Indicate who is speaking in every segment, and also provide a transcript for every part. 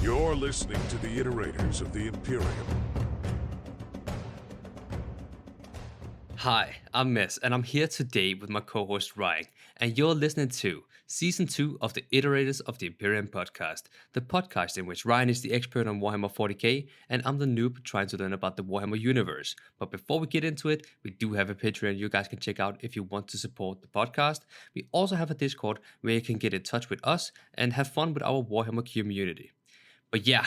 Speaker 1: You're listening to the Iterators of the Imperium.
Speaker 2: Hi, I'm Miss, and I'm here today with my co-host Ryan, and you're listening to Season 2 of the Iterators of the Imperium podcast, the podcast in which Ryan is the expert on Warhammer 40K, and I'm the noob trying to learn about the Warhammer universe. But before we get into it, we do have a Patreon you guys can check out if you want to support the podcast. We also have a Discord where you can get in touch with us and have fun with our Warhammer community. But yeah,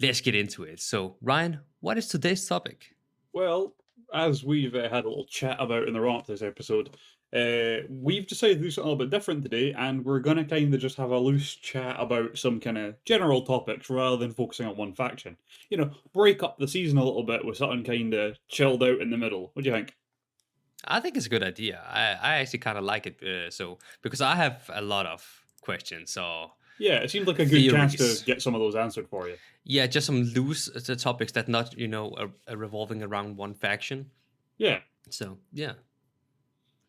Speaker 2: let's get into it. So, Ryan, what is today's topic?
Speaker 3: Well, as we've had a little chat about in the run-up to this episode, we've decided to do something a little bit different today, and we're going to kind of just have a loose chat about some kind of general topics rather than focusing on one faction. You know, break up the season a little bit with something kind of chilled out in the middle. What do you think?
Speaker 2: I think it's a good idea. I actually kind of like it. Because I have a lot of questions. So
Speaker 3: Yeah, it seems like a good chance
Speaker 2: theories.
Speaker 3: to get some of those answered for you.
Speaker 2: Yeah, just some loose topics that not revolving around one faction.
Speaker 3: Yeah.
Speaker 2: So yeah.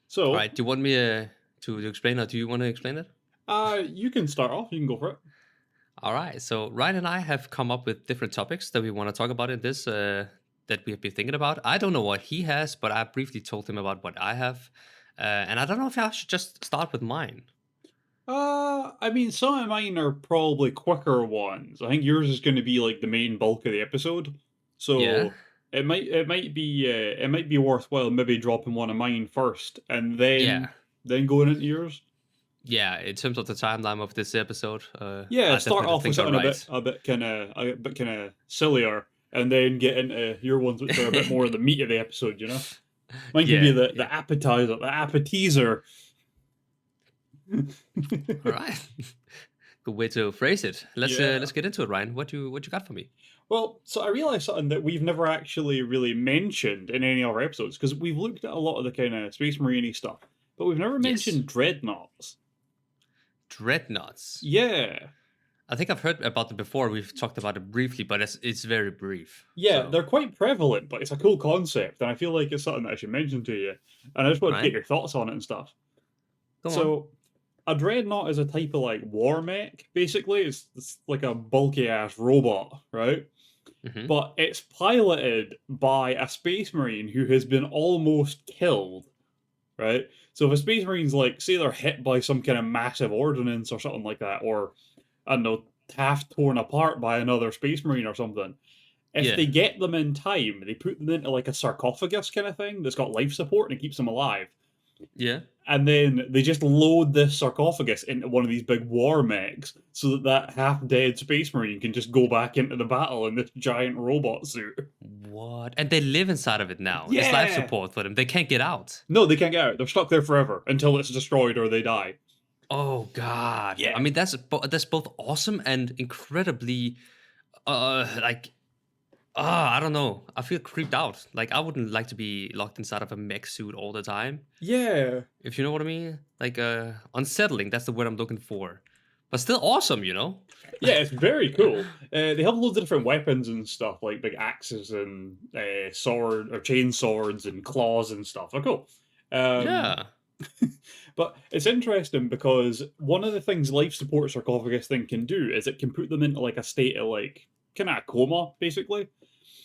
Speaker 3: So,
Speaker 2: All right. Do you want me to explain, or do you want to explain it?
Speaker 3: you can start off. You can go for it.
Speaker 2: All right. So Ryan and I have come up with different topics that we want to talk about in this. That we have been thinking about. I don't know what he has, but I briefly told him about what I have, and I don't know if I should just start with mine.
Speaker 3: I mean, some of mine are probably quicker ones. I think yours is going to be like the main bulk of the episode, so
Speaker 2: Yeah.
Speaker 3: it might be worthwhile maybe dropping one of mine first and then
Speaker 2: Yeah.
Speaker 3: going into yours.
Speaker 2: Yeah, in terms of the timeline of this episode,
Speaker 3: Yeah,
Speaker 2: I
Speaker 3: start
Speaker 2: definitely
Speaker 3: off with
Speaker 2: think you're
Speaker 3: something
Speaker 2: right.
Speaker 3: a bit kind of sillier, and then get into your ones which are a bit more of the meat of the episode. You know, mine can be
Speaker 2: Yeah,
Speaker 3: the appetizer, the appetizer.
Speaker 2: All right. Good way to phrase it.
Speaker 3: Yeah.
Speaker 2: Let's get into it, Ryan. What you got for me?
Speaker 3: Well, so I realised something that we've never actually really mentioned in any of our episodes, because we've looked at a lot of the kind of Space Marine stuff, but we've never
Speaker 2: Yes.
Speaker 3: mentioned dreadnoughts.
Speaker 2: Dreadnoughts.
Speaker 3: Yeah.
Speaker 2: I think I've heard about it before. We've talked about it briefly, but it's very brief.
Speaker 3: Yeah,
Speaker 2: So,
Speaker 3: they're quite prevalent, but it's a cool concept, and I feel like it's something that I should mention to you. And I just wanted to
Speaker 2: Right.
Speaker 3: get your thoughts on it and stuff.
Speaker 2: go on.
Speaker 3: So, a dreadnought is a type of like war mech, basically. It's like a bulky ass robot, right?
Speaker 2: Mhm.
Speaker 3: But it's piloted by a space marine who has been almost killed, right? So if a space marine's like, say they're hit by some kind of massive ordnance or something like that, or I don't know, half torn apart by another space marine or something, if
Speaker 2: Yeah.
Speaker 3: they get them in time, they put them into like a sarcophagus kind of thing that's got life support and it keeps them alive.
Speaker 2: Yeah.
Speaker 3: And then they just load this sarcophagus into one of these big war mechs so that that half-dead space marine can just go back into the battle in this giant robot suit.
Speaker 2: What? And they live inside of it now. There's life
Speaker 3: Yeah!
Speaker 2: support for them. They can't get out.
Speaker 3: No, they can't get out. They're stuck there forever until it's destroyed or they die.
Speaker 2: Oh God.
Speaker 3: Yeah.
Speaker 2: I mean, that's both awesome and incredibly, I don't know. I feel creeped out. Like I wouldn't like to be locked inside of a mech suit all the time.
Speaker 3: Yeah.
Speaker 2: If you know what I mean. Like unsettling. That's the word I'm looking for. But still awesome, you know.
Speaker 3: Yeah, it's very cool. They have loads of different weapons and stuff, like big axes and sword or chain swords and claws and stuff. They're cool.
Speaker 2: Yeah.
Speaker 3: But it's interesting because one of the things life support sarcophagus thing can do is it can put them into like a state of like kind of a coma, basically,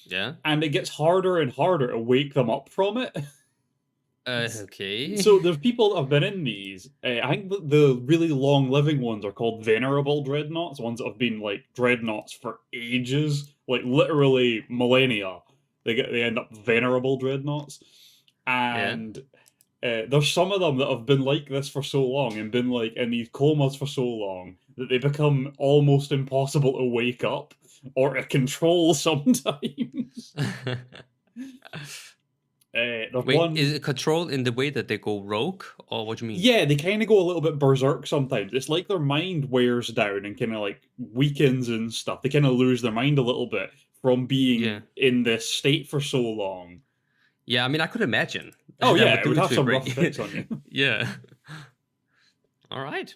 Speaker 2: Yeah.
Speaker 3: and it gets harder and harder to wake them up from it.
Speaker 2: Okay.
Speaker 3: So there's people that have been in these. I think the really long living ones are called venerable dreadnoughts. Ones that have been like dreadnoughts for ages, like literally millennia. They end up venerable dreadnoughts, and there's some of them that have been like this for so long and been like in these comas for so long that they become almost impossible to wake up or to control sometimes. There's
Speaker 2: Wait,
Speaker 3: one.
Speaker 2: is it controlled in the way that they go rogue, or what do you mean?
Speaker 3: Yeah, they kind of go a little bit berserk sometimes. It's like their mind wears down and kind of like weakens and stuff. They kind of lose their mind a little bit from being
Speaker 2: Yeah.
Speaker 3: in this state for so long.
Speaker 2: Yeah, I mean, I could imagine.
Speaker 3: Oh
Speaker 2: That
Speaker 3: yeah,
Speaker 2: would
Speaker 3: it
Speaker 2: do
Speaker 3: would
Speaker 2: it
Speaker 3: have
Speaker 2: to a
Speaker 3: some
Speaker 2: great-
Speaker 3: rough effects on you.
Speaker 2: Yeah. All right.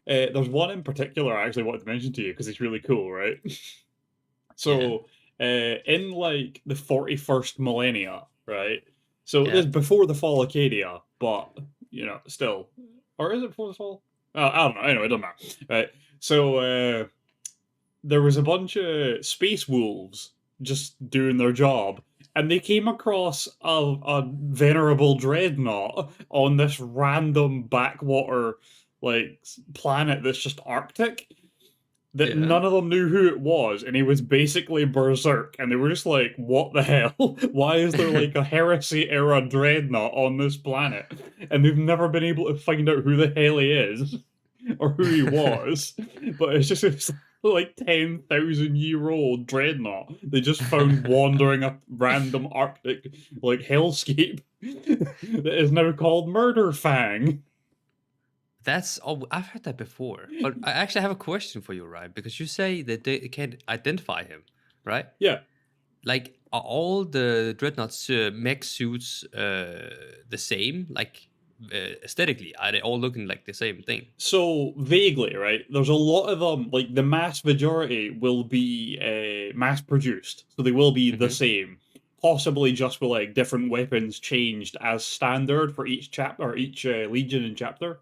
Speaker 3: There's one in particular I actually wanted to mention to you because it's really cool, right? So, in like the 41st millennia, right? So
Speaker 2: Yeah.
Speaker 3: this is before the fall of Acadia, but you know, still, or is it before the fall? I don't know. Anyway, it doesn't matter. Right. So there was a bunch of space wolves just doing their job, and they came across a venerable dreadnought on this random backwater planet that's just Arctic. That
Speaker 2: Yeah.
Speaker 3: none of them knew who it was, and he was basically berserk, and they were just like, "What the hell? Why is there like a heresy era dreadnought on this planet?" And they've never been able to find out who the hell he is or who he was. But it's just this like 10,000-year-old dreadnought they just found wandering a random Arctic like hellscape that is now called Murder Fang.
Speaker 2: That's oh, I've heard that before. But I actually have a question for you, right? Because you say that they can't identify him, right?
Speaker 3: Yeah.
Speaker 2: Like, are all the dreadnoughts mech suits the same? Like, aesthetically, are they all looking like the same thing?
Speaker 3: So vaguely, right? There's a lot of them. Like the mass majority will be mass produced, so they will be the
Speaker 2: Hmm.
Speaker 3: same. Possibly just with like different weapons changed as standard for each chapter or each legion and chapter.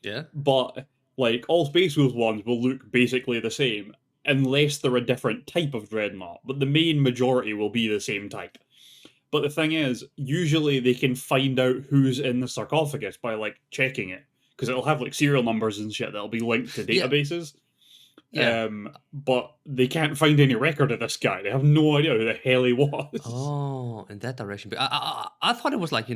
Speaker 2: Yeah.
Speaker 3: But like all Space Wolves ones will look basically the same, unless they're a different type of dreadnought. But the main majority will be the same type. But the thing is, usually they can find out who's in the sarcophagus by like checking it, because it'll have like serial numbers and shit that'll be linked to
Speaker 2: Yeah.
Speaker 3: databases.
Speaker 2: Yeah.
Speaker 3: But they can't find any record of this guy. They have no idea who the hell he was.
Speaker 2: Oh, in that direction. But I thought it was like,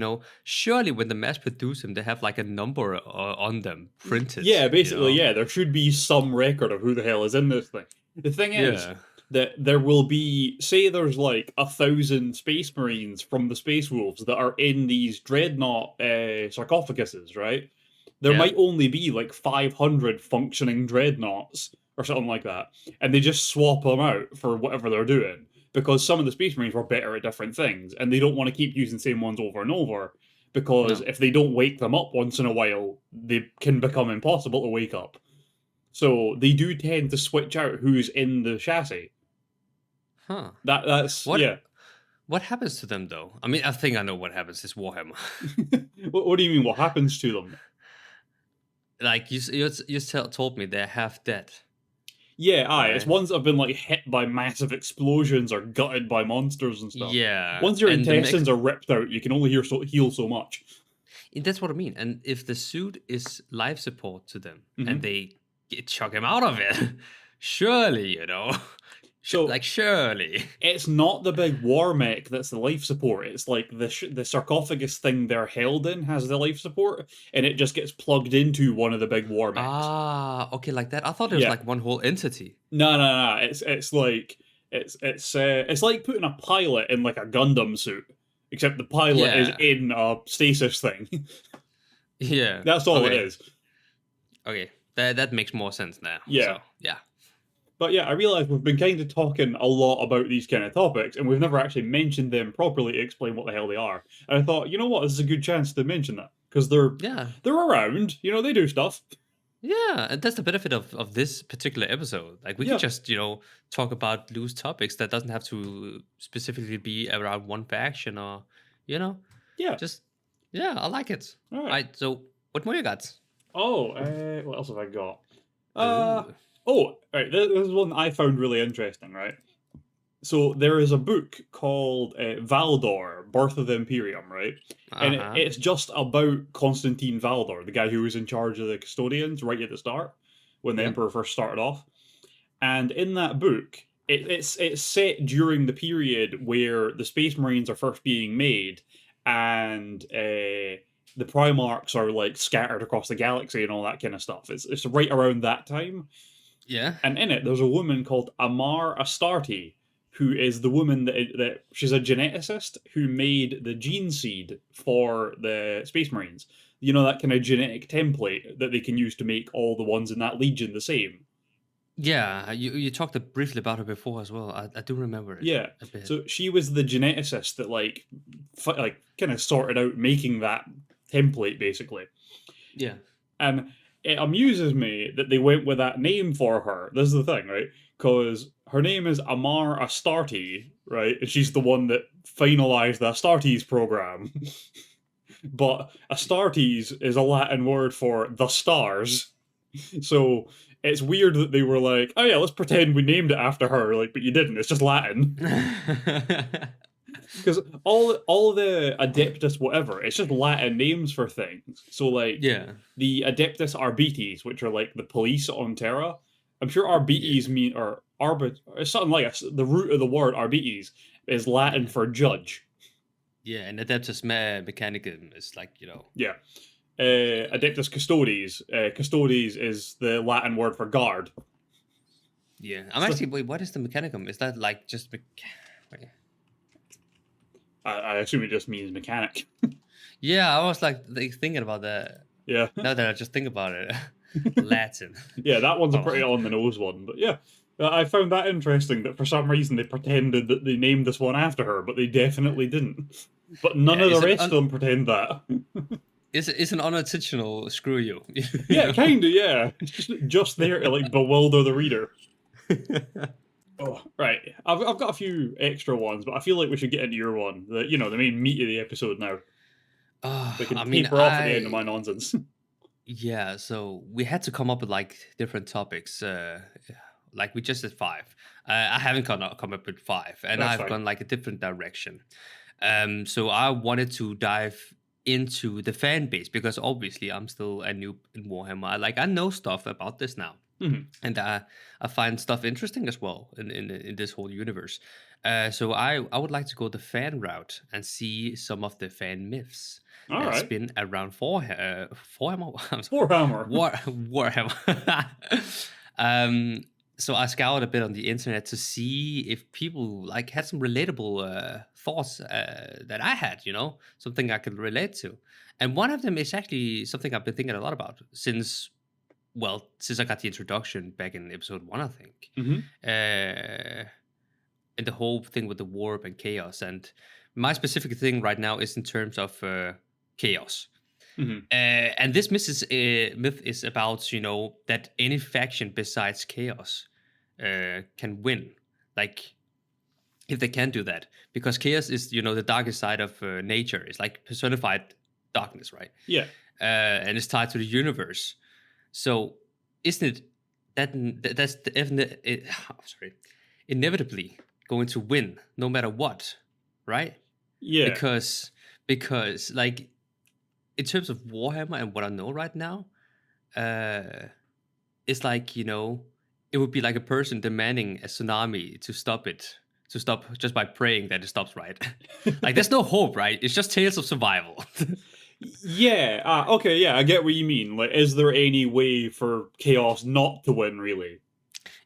Speaker 2: surely when the mass produce them, they have like a number on them printed.
Speaker 3: Yeah, basically, yeah. There should be some record of who the hell is in this thing. The thing is
Speaker 2: Yeah.
Speaker 3: that there will be, say, there's like 1,000 Space Marines from the Space Wolves that are in these dreadnought sarcophaguses, right? There
Speaker 2: Yeah.
Speaker 3: might only be like 500 functioning dreadnoughts or something like that, and they just swap them out for whatever they're doing because some of the Space Marines were better at different things, and they don't want to keep using the same ones over and over because
Speaker 2: No.
Speaker 3: if they don't wake them up once in a while, they can become impossible to wake up. So they do tend to switch out who's in the chassis.
Speaker 2: Huh.
Speaker 3: That's
Speaker 2: What
Speaker 3: yeah.
Speaker 2: what happens to them though? I mean, I think I know what happens. It's Warhammer.
Speaker 3: What do you mean? What happens to them?
Speaker 2: Like told me they're half dead.
Speaker 3: Yeah, aye. It's
Speaker 2: Right.
Speaker 3: ones that have been like hit by massive explosions or gutted by monsters and stuff.
Speaker 2: Yeah.
Speaker 3: Once your
Speaker 2: And the
Speaker 3: intestines are ripped out, you can only heal so much.
Speaker 2: that's what I mean. And if the suit is life support to them
Speaker 3: Mhm.
Speaker 2: and they chuck him out of it, surely,
Speaker 3: So
Speaker 2: like surely.
Speaker 3: it's not the big war mech that's the life support. It's like the sarcophagus thing they're held in has the life support, and it just gets plugged into one of the big war mechs.
Speaker 2: Ah, okay, like that. I thought it was
Speaker 3: Yeah.
Speaker 2: like one whole entity.
Speaker 3: No. It's like it's like putting a pilot in like a Gundam suit, except the pilot is
Speaker 2: Yeah.
Speaker 3: in a stasis thing.
Speaker 2: Yeah.
Speaker 3: That's all
Speaker 2: Okay.
Speaker 3: it is.
Speaker 2: Okay. That makes more sense now.
Speaker 3: Yeah.
Speaker 2: So, yeah.
Speaker 3: But yeah, I realise we've been kind of talking a lot about these kind of topics, and we've never actually mentioned them properly to explain what the hell they are. And I thought, you know what, this is a good chance to mention that because
Speaker 2: Yeah.
Speaker 3: they're around. They do stuff.
Speaker 2: Yeah, and that's the benefit of this particular episode. Like we
Speaker 3: Yeah.
Speaker 2: could just, talk about loose topics that doesn't have to specifically be around one faction or,
Speaker 3: Yeah.
Speaker 2: just yeah, I like it.
Speaker 3: All
Speaker 2: All
Speaker 3: right.
Speaker 2: right, so what more you got?
Speaker 3: Oh, what else have I got?
Speaker 2: Ooh.
Speaker 3: Right. This is one I found really interesting. Right. So there is a book called Valdor, Birth of the Imperium, right? And
Speaker 2: Uh-huh.
Speaker 3: it's just about Constantine Valdor, the guy who was in charge of the custodians right at the start when the
Speaker 2: Yeah.
Speaker 3: Emperor first started off. And in that book, it's set during the period where the Space Marines are first being made, and the Primarchs are like scattered across the galaxy and all that kind of stuff. It's right around that time.
Speaker 2: Yeah.
Speaker 3: And in it, there's a woman called Amar Astarte, who is the woman that she's a geneticist who made the gene seed for the Space Marines. That kind of genetic template that they can use to make all the ones in that legion the same.
Speaker 2: Yeah, you talked briefly about her before as well. I do remember it.
Speaker 3: Yeah.
Speaker 2: A bit.
Speaker 3: So she was the geneticist that like kind of sorted out making that template basically.
Speaker 2: Yeah.
Speaker 3: And it amuses me that they went with that name for her. This is the thing, right? Because her name is Amar Astarte, right? And she's the one that finalized the Astartes program. But Astartes is a Latin word for the stars. So it's weird that they were like, oh yeah, let's pretend we named it after her, like, but you didn't. It's just Latin. Because all the Adeptus whatever, it's just Latin names for things. So like
Speaker 2: Yeah.
Speaker 3: the Adeptus Arbites, which are like the police on Terra. I'm sure
Speaker 2: Yeah.
Speaker 3: Arbites mean or arbit or something like the root of the word Arbites is Latin for judge.
Speaker 2: Yeah, and Adeptus Mechanicum is like,
Speaker 3: Yeah. Adeptus Custodes. Custodes is the Latin word for guard.
Speaker 2: yeah. I'm
Speaker 3: So-
Speaker 2: actually, wait, what is the Mechanicum? Is that like just wait.
Speaker 3: I assume it just means mechanic.
Speaker 2: Yeah, I was like thinking about that.
Speaker 3: Yeah.
Speaker 2: Now that I just think about it, Latin.
Speaker 3: Yeah, that one's a
Speaker 2: Oh.
Speaker 3: pretty on the nose one, but yeah. I found that interesting that for some reason they pretended that they named this one after her, but they definitely didn't. But none
Speaker 2: Yeah,
Speaker 3: of the
Speaker 2: is it
Speaker 3: rest of them pretend that.
Speaker 2: It's an unintentional screw you.
Speaker 3: Yeah, kinda, yeah. It's just there to like bewilder the reader. Oh, right. I've got a few extra ones, but I feel like we should get into your one. The main meat of the episode now. We can
Speaker 2: I mean,
Speaker 3: taper off at the end of my nonsense.
Speaker 2: yeah, so we had to come up with like different topics. Like we just did 5. I haven't come up with 5, and
Speaker 3: That's
Speaker 2: I've
Speaker 3: fine.
Speaker 2: gone like a different direction. So I wanted to dive into the fan base because obviously I'm still a noob in Warhammer. I know stuff about this now,
Speaker 3: Mhm.
Speaker 2: and I find stuff interesting as well in this whole universe. So I would like to go the fan route and see some of the fan myths
Speaker 3: All
Speaker 2: that's
Speaker 3: right.
Speaker 2: been around Warhammer. I'm sorry,
Speaker 3: Warhammer.
Speaker 2: Warhammer. So I scoured a bit on the internet to see if people like had some relatable thoughts that I had, something I could relate to. And one of them is actually something I've been thinking a lot about since I got the introduction back in episode 1, I think.
Speaker 3: hmm
Speaker 2: And the whole thing with the warp and chaos. And my specific thing right now is in terms of chaos.
Speaker 3: hmm
Speaker 2: And this myth is about, that any faction besides chaos can win. Like, if they can do that. Because chaos is, the darkest side of nature. It's like personified darkness, right?
Speaker 3: Yeah.
Speaker 2: And it's tied to the universe. So, isn't it that's inevitably going to win no matter what, right?
Speaker 3: Yeah.
Speaker 2: Because like in terms of Warhammer and what I know right now, it's like it would be like a person demanding a tsunami to stop just by praying that it stops, right? Like there's no hope, right? It's just tales of survival.
Speaker 3: Yeah. Okay. Yeah, I get what you mean. Like, is there any way for chaos not to win? Really?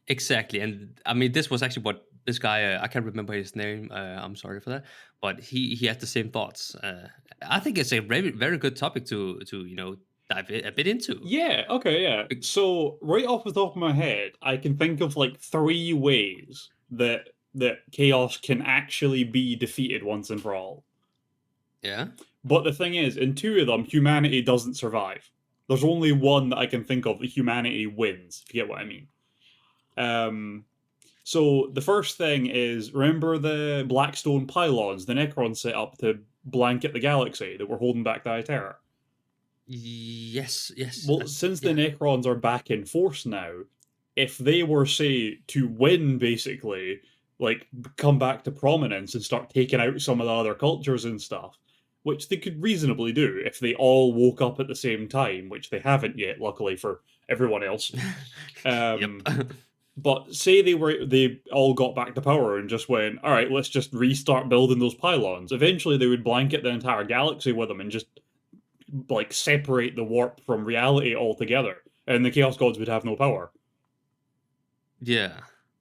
Speaker 2: Exactly, and I mean this was actually what this guy I can't remember his name. I'm sorry for that, but he had the same thoughts. I think it's a very very good topic to dive a bit into.
Speaker 3: Yeah. Okay. Yeah. So right off the top of my head, I can think of like 3 ways that chaos can actually be defeated once and for all.
Speaker 2: Yeah.
Speaker 3: But the thing is, in 2 of them, humanity doesn't survive. There's only one that I can think of that humanity wins, if you get what I mean. So the first thing is, remember the Blackstone pylons the Necrons set up to blanket the galaxy that were holding back the Iterators?
Speaker 2: Yes.
Speaker 3: Well, since the Necrons are back in force now, if they were, say, to win, basically, like, come back to prominence and start taking out some of the other cultures and stuff, which they could reasonably do if they all woke up at the same time, which they haven't yet, luckily for everyone else.
Speaker 2: Yep.
Speaker 3: But say they all got back to power and just went, all right, let's just restart building those pylons. Eventually, they would blanket the entire galaxy with them and just like separate the warp from reality altogether, and the Chaos Gods would have no power.
Speaker 2: Yeah.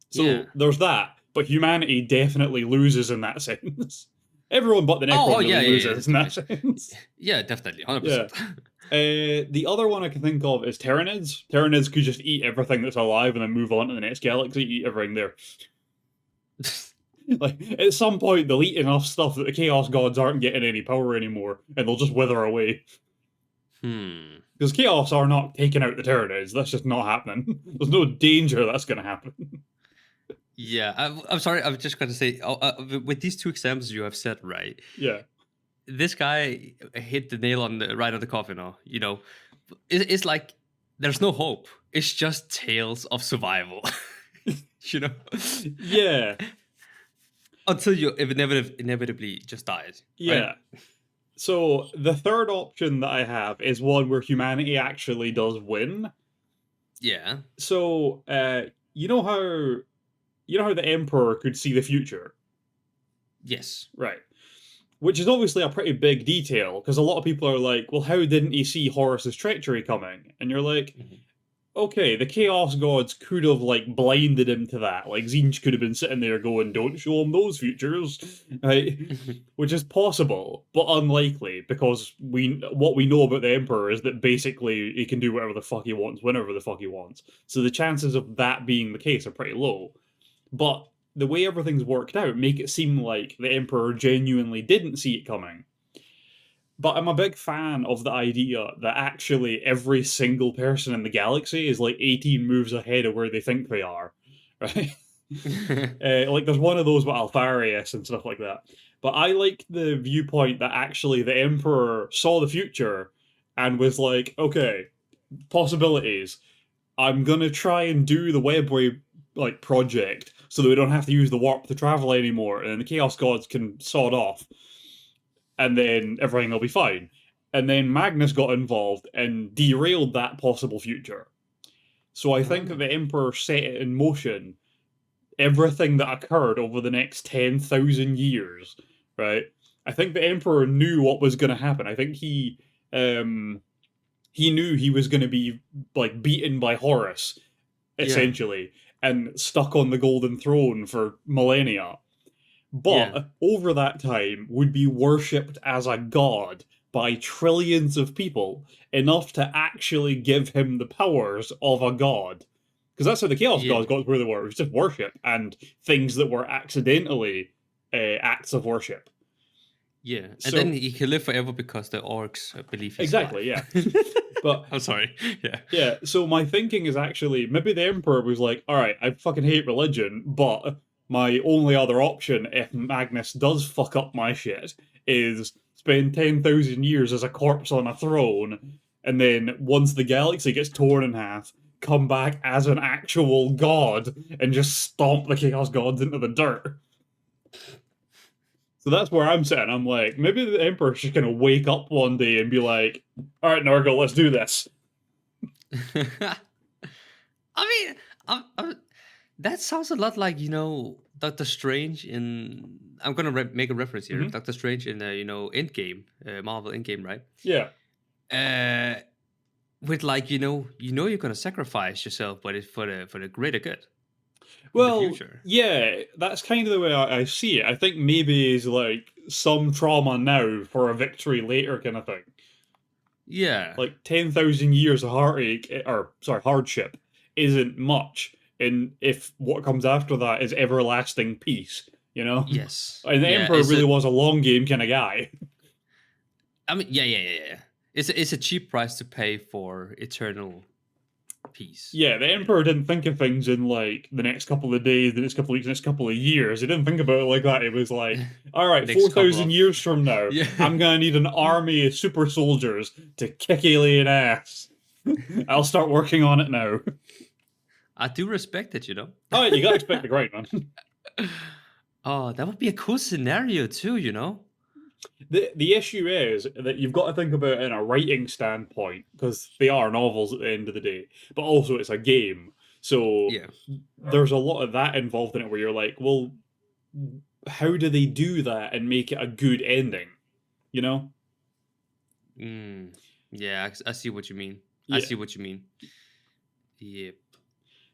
Speaker 3: So
Speaker 2: Yeah.
Speaker 3: there's that, but humanity definitely loses in that sense. Everyone but the Necron really loses in that sense.
Speaker 2: Yeah, definitely, 100%.
Speaker 3: The other one I can think of is Tyranids. Tyranids could just eat everything that's alive and then move on to the next galaxy, eat everything there. Like, at some point, they'll eat enough stuff that the Chaos Gods aren't getting any power anymore, and they'll just wither away. Because Chaos are not taking out the Tyranids. That's just not happening. There's no danger that's going to happen.
Speaker 2: Yeah, I'm sorry. I'm just going to say, with these 2 examples you have said, right?
Speaker 3: Yeah.
Speaker 2: This guy hit the nail right on the coffin. It's like there's no hope. It's just tales of survival. you know,
Speaker 3: Yeah,
Speaker 2: until you inevitably just dies, right?
Speaker 3: yeah. So the third option that I have is one where humanity actually does win.
Speaker 2: Yeah.
Speaker 3: So, you know how the Emperor could see the future,
Speaker 2: Yes.
Speaker 3: right? Which is obviously a pretty big detail, because a lot of people are like, well, how didn't he see Horus's treachery coming? And you're like,
Speaker 2: Mhm.
Speaker 3: okay, the Chaos Gods could have, like, blinded him to that. Like, Zinj could have been sitting there going, don't show him those futures, right? Which is possible, but unlikely, because what we know about the Emperor is that basically he can do whatever the fuck he wants, whenever the fuck he wants. So the chances of that being the case are pretty low. But the way everything's worked out make it seem like the Emperor genuinely didn't see it coming. But I'm a big fan of the idea that actually every single person in the galaxy is like 18 moves ahead of where they think they are, right? Like there's one of those with Alfarius and stuff like that. But I like the viewpoint that actually the Emperor saw the future and was like, okay, possibilities. I'm gonna try and do the Webway like project so that we don't have to use the warp to travel anymore, and the Chaos Gods can sod off, and then everything will be fine. And then Magnus got involved and derailed that possible future. So I think that
Speaker 2: Ah.
Speaker 3: the Emperor set it in motion everything that occurred over the next 10,000 years, right? I think the Emperor knew what was going to happen. I think he knew he was going to be like beaten by Horus,
Speaker 2: Yeah.
Speaker 3: essentially, and stuck on the Golden Throne for millennia.
Speaker 2: Yeah.
Speaker 3: But over that time would be worshipped as a god by trillions of people, enough to actually give him the powers of a god. Because that's how the Chaos
Speaker 2: Yeah.
Speaker 3: Gods got where they were. It was just worship and things that were accidentally acts of worship.
Speaker 2: Yeah. And then
Speaker 3: So,
Speaker 2: he can live forever because the orcs believe he's alive.
Speaker 3: exactly, yeah. But
Speaker 2: I'm sorry. Yeah.
Speaker 3: yeah, so my thinking is actually maybe the Emperor was like, alright, I fucking hate religion, but my only other option if Magnus does fuck up my shit is spend 10,000 years as a corpse on a throne, and then once the galaxy gets torn in half, come back as an actual god and just stomp the Chaos Gods into the dirt. So that's where I'm sitting. I'm like, maybe the Emperor's just gonna wake up one day and be like, alright, Nurgle, let's do this.
Speaker 2: I mean, that sounds a lot like Doctor Strange in. I'm gonna make a reference here.
Speaker 3: Mhm.
Speaker 2: Doctor Strange in Endgame, Marvel Endgame, right?
Speaker 3: Yeah.
Speaker 2: With like you're gonna sacrifice yourself, but it's for the greater good in the
Speaker 3: Well,
Speaker 2: future.
Speaker 3: yeah, that's kind of the way I see it. I think maybe is like some trauma now for a victory later kind of thing.
Speaker 2: Yeah.
Speaker 3: Like 10,000 years of heartache, or sorry, hardship, isn't much. And if what comes after that is everlasting peace, you know?
Speaker 2: Yes.
Speaker 3: And the
Speaker 2: Yeah.
Speaker 3: Emperor really was a long game kind of guy.
Speaker 2: I mean, yeah. It's a cheap price to pay for eternal peace.
Speaker 3: Yeah, the Emperor didn't think of things in like the next couple of days, the next couple of weeks, the next couple of years. He didn't think about it like that. It was like, all right,
Speaker 2: Next couple
Speaker 3: 4,000
Speaker 2: of
Speaker 3: years from now,
Speaker 2: yeah.
Speaker 3: I'm gonna need an army of super soldiers to kick alien ass. I'll start working on it now.
Speaker 2: I do respect it,
Speaker 3: Oh, you gotta expect the grind, man.
Speaker 2: Oh, that would be a cool scenario too.
Speaker 3: The issue is that you've got to think about it in a writing standpoint, because they are novels at the end of the day, but also it's a game. So
Speaker 2: Yeah.
Speaker 3: there's a lot of that involved in it where you're like, well, how do they do that and make it a good ending? You know?
Speaker 2: Yeah, I see what you mean. I
Speaker 3: Yeah.
Speaker 2: see what you mean. Yep.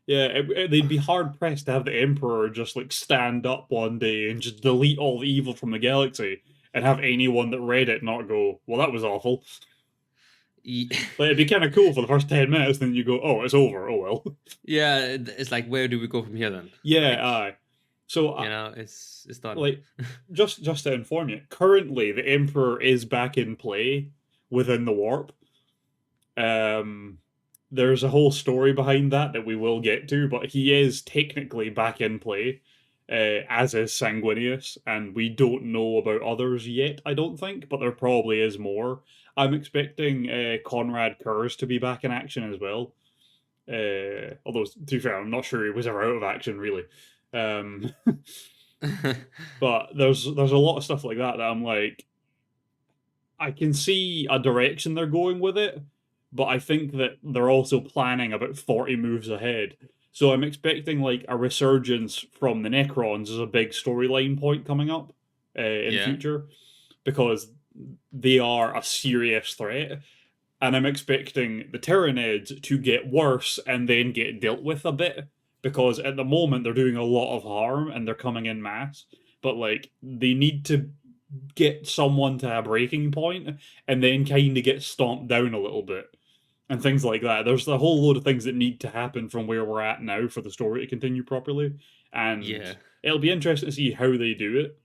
Speaker 3: Yeah, they'd be hard pressed to have the Emperor just like stand up one day and just delete all the evil from the galaxy and have anyone that read it not go, well, that was awful. Like, it'd be kind of cool for the first 10 minutes, then you go, oh, it's over, oh well.
Speaker 2: Yeah, it's like, where do we go from here then?
Speaker 3: Yeah, aye. So,
Speaker 2: It's done.
Speaker 3: like, just to inform you, currently the Emperor is back in play within the warp. There's a whole story behind that we will get to, but he is technically back in play, as is Sanguinius, and we don't know about others yet, I don't think, but there probably is more. I'm expecting Conrad Kurz to be back in action as well, Although, to be fair, I'm not sure he was ever out of action, really. But there's a lot of stuff like that I'm like, I can see a direction they're going with it, but I think that they're also planning about 40 moves ahead. So I'm expecting like a resurgence from the Necrons as a big storyline point coming up in
Speaker 2: Yeah.
Speaker 3: future, because they are a serious threat. And I'm expecting the Tyranids to get worse and then get dealt with a bit, because at the moment they're doing a lot of harm and they're coming in mass. But like, they need to get someone to a breaking point and then kind of get stomped down a little bit and things like that. There's a whole load of things that need to happen from where we're at now for the story to continue properly, and
Speaker 2: Yeah.
Speaker 3: it'll be interesting to see how they do it.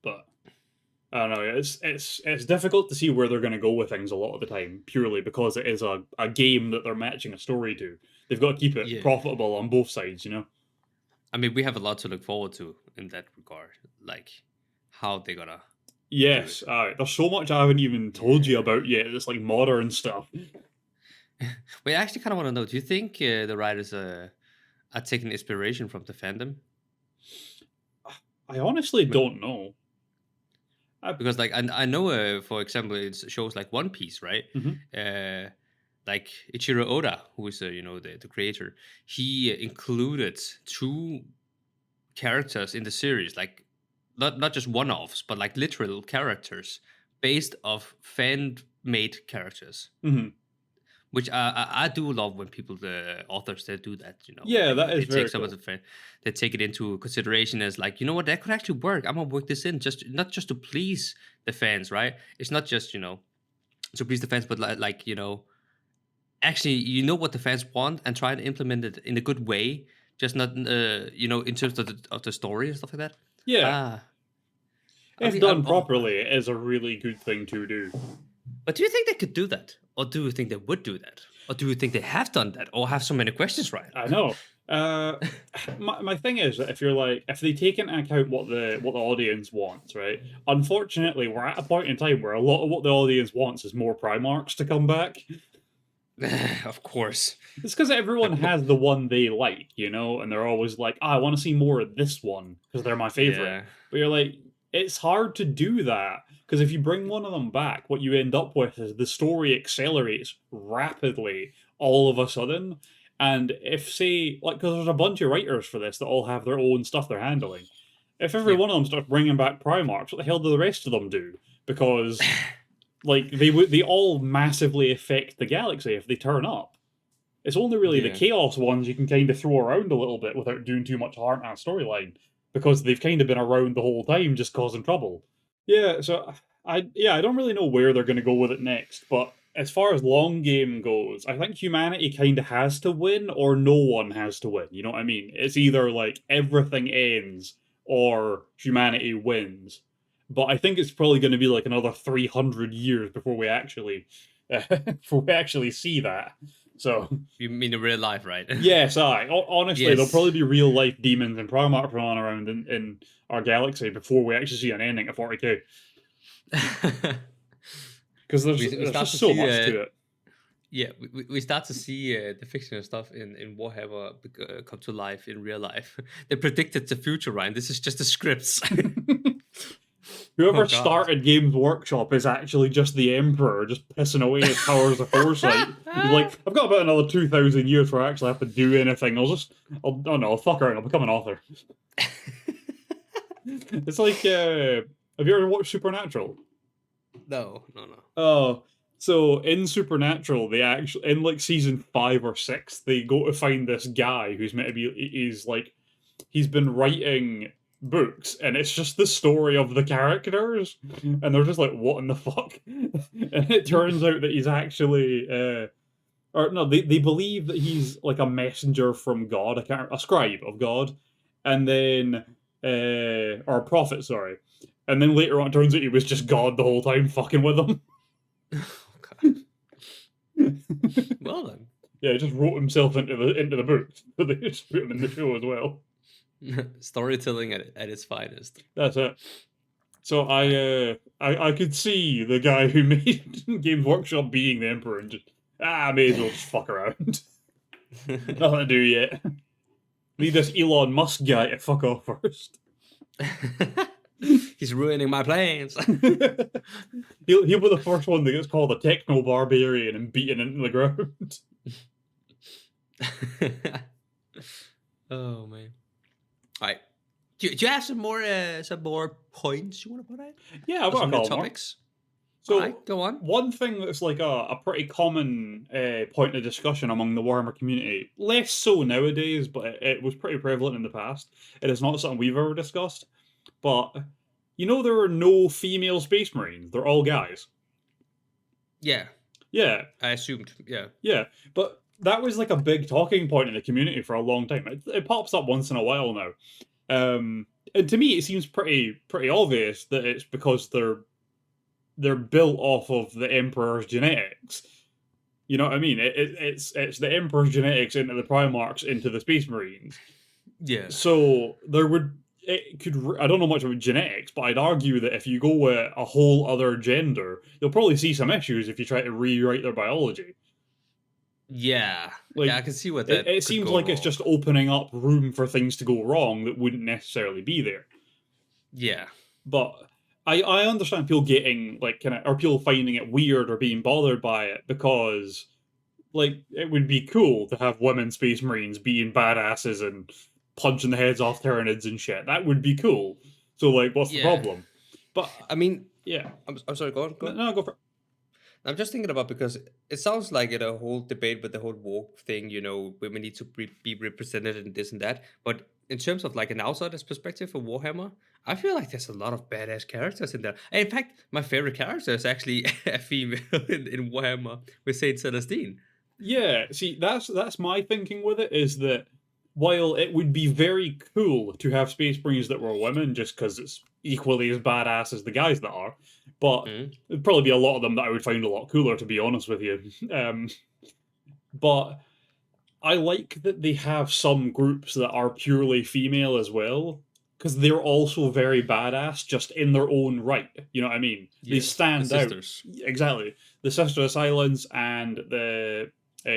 Speaker 3: But I don't know. It's difficult to see where they're going to go with things a lot of the time, purely because it is a game that they're matching a story to. They've got to keep it
Speaker 2: Yeah.
Speaker 3: profitable on both sides, you know.
Speaker 2: I mean, we have a lot to look forward to in that regard, like how they're gonna.
Speaker 3: Yes, there's so much I haven't even told you about yet. It's like modern stuff.
Speaker 2: Wait, I actually kind of want to know. Do you think the writers are taking inspiration from the fandom?
Speaker 3: I honestly don't know.
Speaker 2: Because, like, I know, for example, it's shows like One Piece, right?
Speaker 3: Mhm.
Speaker 2: Like Ichiro Oda, who is the creator, he included two characters in the series, like not just one-offs, but like literal characters based off fan-made characters.
Speaker 3: Mhm.
Speaker 2: Which I do love when people, the authors, they do that.
Speaker 3: Yeah, that
Speaker 2: They
Speaker 3: is
Speaker 2: take
Speaker 3: very
Speaker 2: some of
Speaker 3: cool.
Speaker 2: the they take it into consideration as like, you know what, that could actually work. I'm gonna work this in, just not just to please the fans, right? It's not just to please the fans, but like actually what the fans want and try and implement it in a good way, just not in terms of the story and stuff like that.
Speaker 3: Yeah,
Speaker 2: Ah, I
Speaker 3: if
Speaker 2: mean,
Speaker 3: done properly, it is a really good thing to do.
Speaker 2: but do you think they could do that, or do you think they would do that, or do you think they have done that, or have so many questions, right?
Speaker 3: I know. Uh, my thing is that if they take into account what the audience wants, right? Unfortunately, we're at a point in time where a lot of what the audience wants is more Primarchs to come back.
Speaker 2: Of course.
Speaker 3: It's because everyone
Speaker 2: Like,
Speaker 3: has the one they like, and they're always like, I want to see more of this one because they're my favorite.
Speaker 2: yeah,
Speaker 3: But you're like, it's hard to do that because if you bring one of them back, what you end up with is the story accelerates rapidly all of a sudden. And if, say, like, because there's a bunch of writers for this that all have their own stuff they're handling. If every
Speaker 2: yeah,
Speaker 3: one of them starts bringing back Primarchs, what the hell do the rest of them do? Because like they all massively affect the galaxy if they turn up. It's only really the
Speaker 2: yeah,
Speaker 3: chaos ones you can kind of throw around a little bit without doing too much harm to a storyline, because they've kind of been around the whole time just causing trouble. Yeah, so I don't really know where they're going to go with it next, but as far as long game goes, I think humanity kind of has to win or no one has to win. You know what I mean? It's either like everything ends or humanity wins. But I think it's probably going to be like another 300 years before we actually before we actually see that. So
Speaker 2: you mean in real life, right?
Speaker 3: yes, honestly, there'll
Speaker 2: Yes.
Speaker 3: probably be real life demons and Primarch running around in our galaxy before we actually see an ending of 40K. Because
Speaker 2: We
Speaker 3: there's
Speaker 2: start
Speaker 3: just
Speaker 2: to
Speaker 3: so
Speaker 2: see
Speaker 3: much to it.
Speaker 2: yeah, we start to see the fictional stuff in Warhammer come to life in real life. They predicted the future, Ryan. This is just the scripts. Oh
Speaker 3: Whoever
Speaker 2: god.
Speaker 3: started Games Workshop is actually just the Emperor, just pissing away his powers of foresight. He's like, I've got about another 2,000 years before I actually have to do anything. I'll fuck around. I'll become an author. It's like, have you ever watched Supernatural?
Speaker 2: No, no, no.
Speaker 3: Oh, so in Supernatural, they actually in like season 5 or 6, they go to find this guy who's meant to be he's like he's been writing books, and it's just the story of the characters, and they're just like, what in the fuck? And it turns out that he's actually, or no, they believe that he's like a messenger from God, a scribe of God, and then, or a prophet, sorry. And then later on, it turns out he was just God the whole time, fucking with them.
Speaker 2: Oh god. Well then.
Speaker 3: Yeah, he just wrote himself into the book, but they just put him in the show as well.
Speaker 2: Storytelling at its finest.
Speaker 3: That's it. So I could see the guy who made Games Workshop being the Emperor and just may as well just fuck around. Nothing to do yet. Need this Elon Musk guy to fuck off first.
Speaker 2: He's ruining my plans.
Speaker 3: he'll be the first one that gets called a techno barbarian and beaten into the ground.
Speaker 2: Oh man! All right, do you have some more points you want to put out?
Speaker 3: Yeah, I've
Speaker 2: Or
Speaker 3: got a
Speaker 2: some more
Speaker 3: couple more.
Speaker 2: topics.
Speaker 3: So,
Speaker 2: All right, go on.
Speaker 3: one thing that's like a pretty common point of discussion among the Warhammer community, less so nowadays, but it was pretty prevalent in the past. It is not something we've ever discussed. But, there are no female Space Marines. They're all guys.
Speaker 2: Yeah,
Speaker 3: Yeah,
Speaker 2: I assumed. Yeah.
Speaker 3: yeah. But that was like a big talking point in the community for a long time. It pops up once in a while now. And to me, it seems pretty obvious that it's because they're built off of the Emperor's genetics. You know what I mean? It's the Emperor's genetics into the Primarchs into the Space Marines.
Speaker 2: Yeah.
Speaker 3: So I don't know much about genetics, but I'd argue that if you go with a whole other gender, you'll probably see some issues if you try to rewrite their biology.
Speaker 2: Yeah.
Speaker 3: Like,
Speaker 2: I can see what that.
Speaker 3: It seems like it's just opening up room for things to go wrong that wouldn't necessarily be there.
Speaker 2: Yeah.
Speaker 3: But I understand people getting or people finding it weird or being bothered by it because it would be cool to have women Space Marines being badasses and punching the heads off Tyranids and shit. That would be cool. So what's the problem? But
Speaker 2: I mean,
Speaker 3: yeah,
Speaker 2: I'm sorry. Go on. Go on.
Speaker 3: No, go for it.
Speaker 2: I'm just thinking about because it sounds like a whole debate with the whole woke thing. Women need to be represented and this and that. But in terms of an outsider's perspective for Warhammer, I feel like there's a lot of badass characters in there. And in fact, my favorite character is actually a female in Warhammer with Saint Celestine.
Speaker 3: Yeah, see, that's my thinking with it, is that while it would be very cool to have Space Marines that were women, just because it's equally as badass as the guys that are, but there'd probably be a lot of them that I would find a lot cooler, to be honest with you. But I like that they have some groups that are purely female as well, because they're also very badass just in their own right. You know what I mean? They stand out. Exactly. The Sisters of Silence and the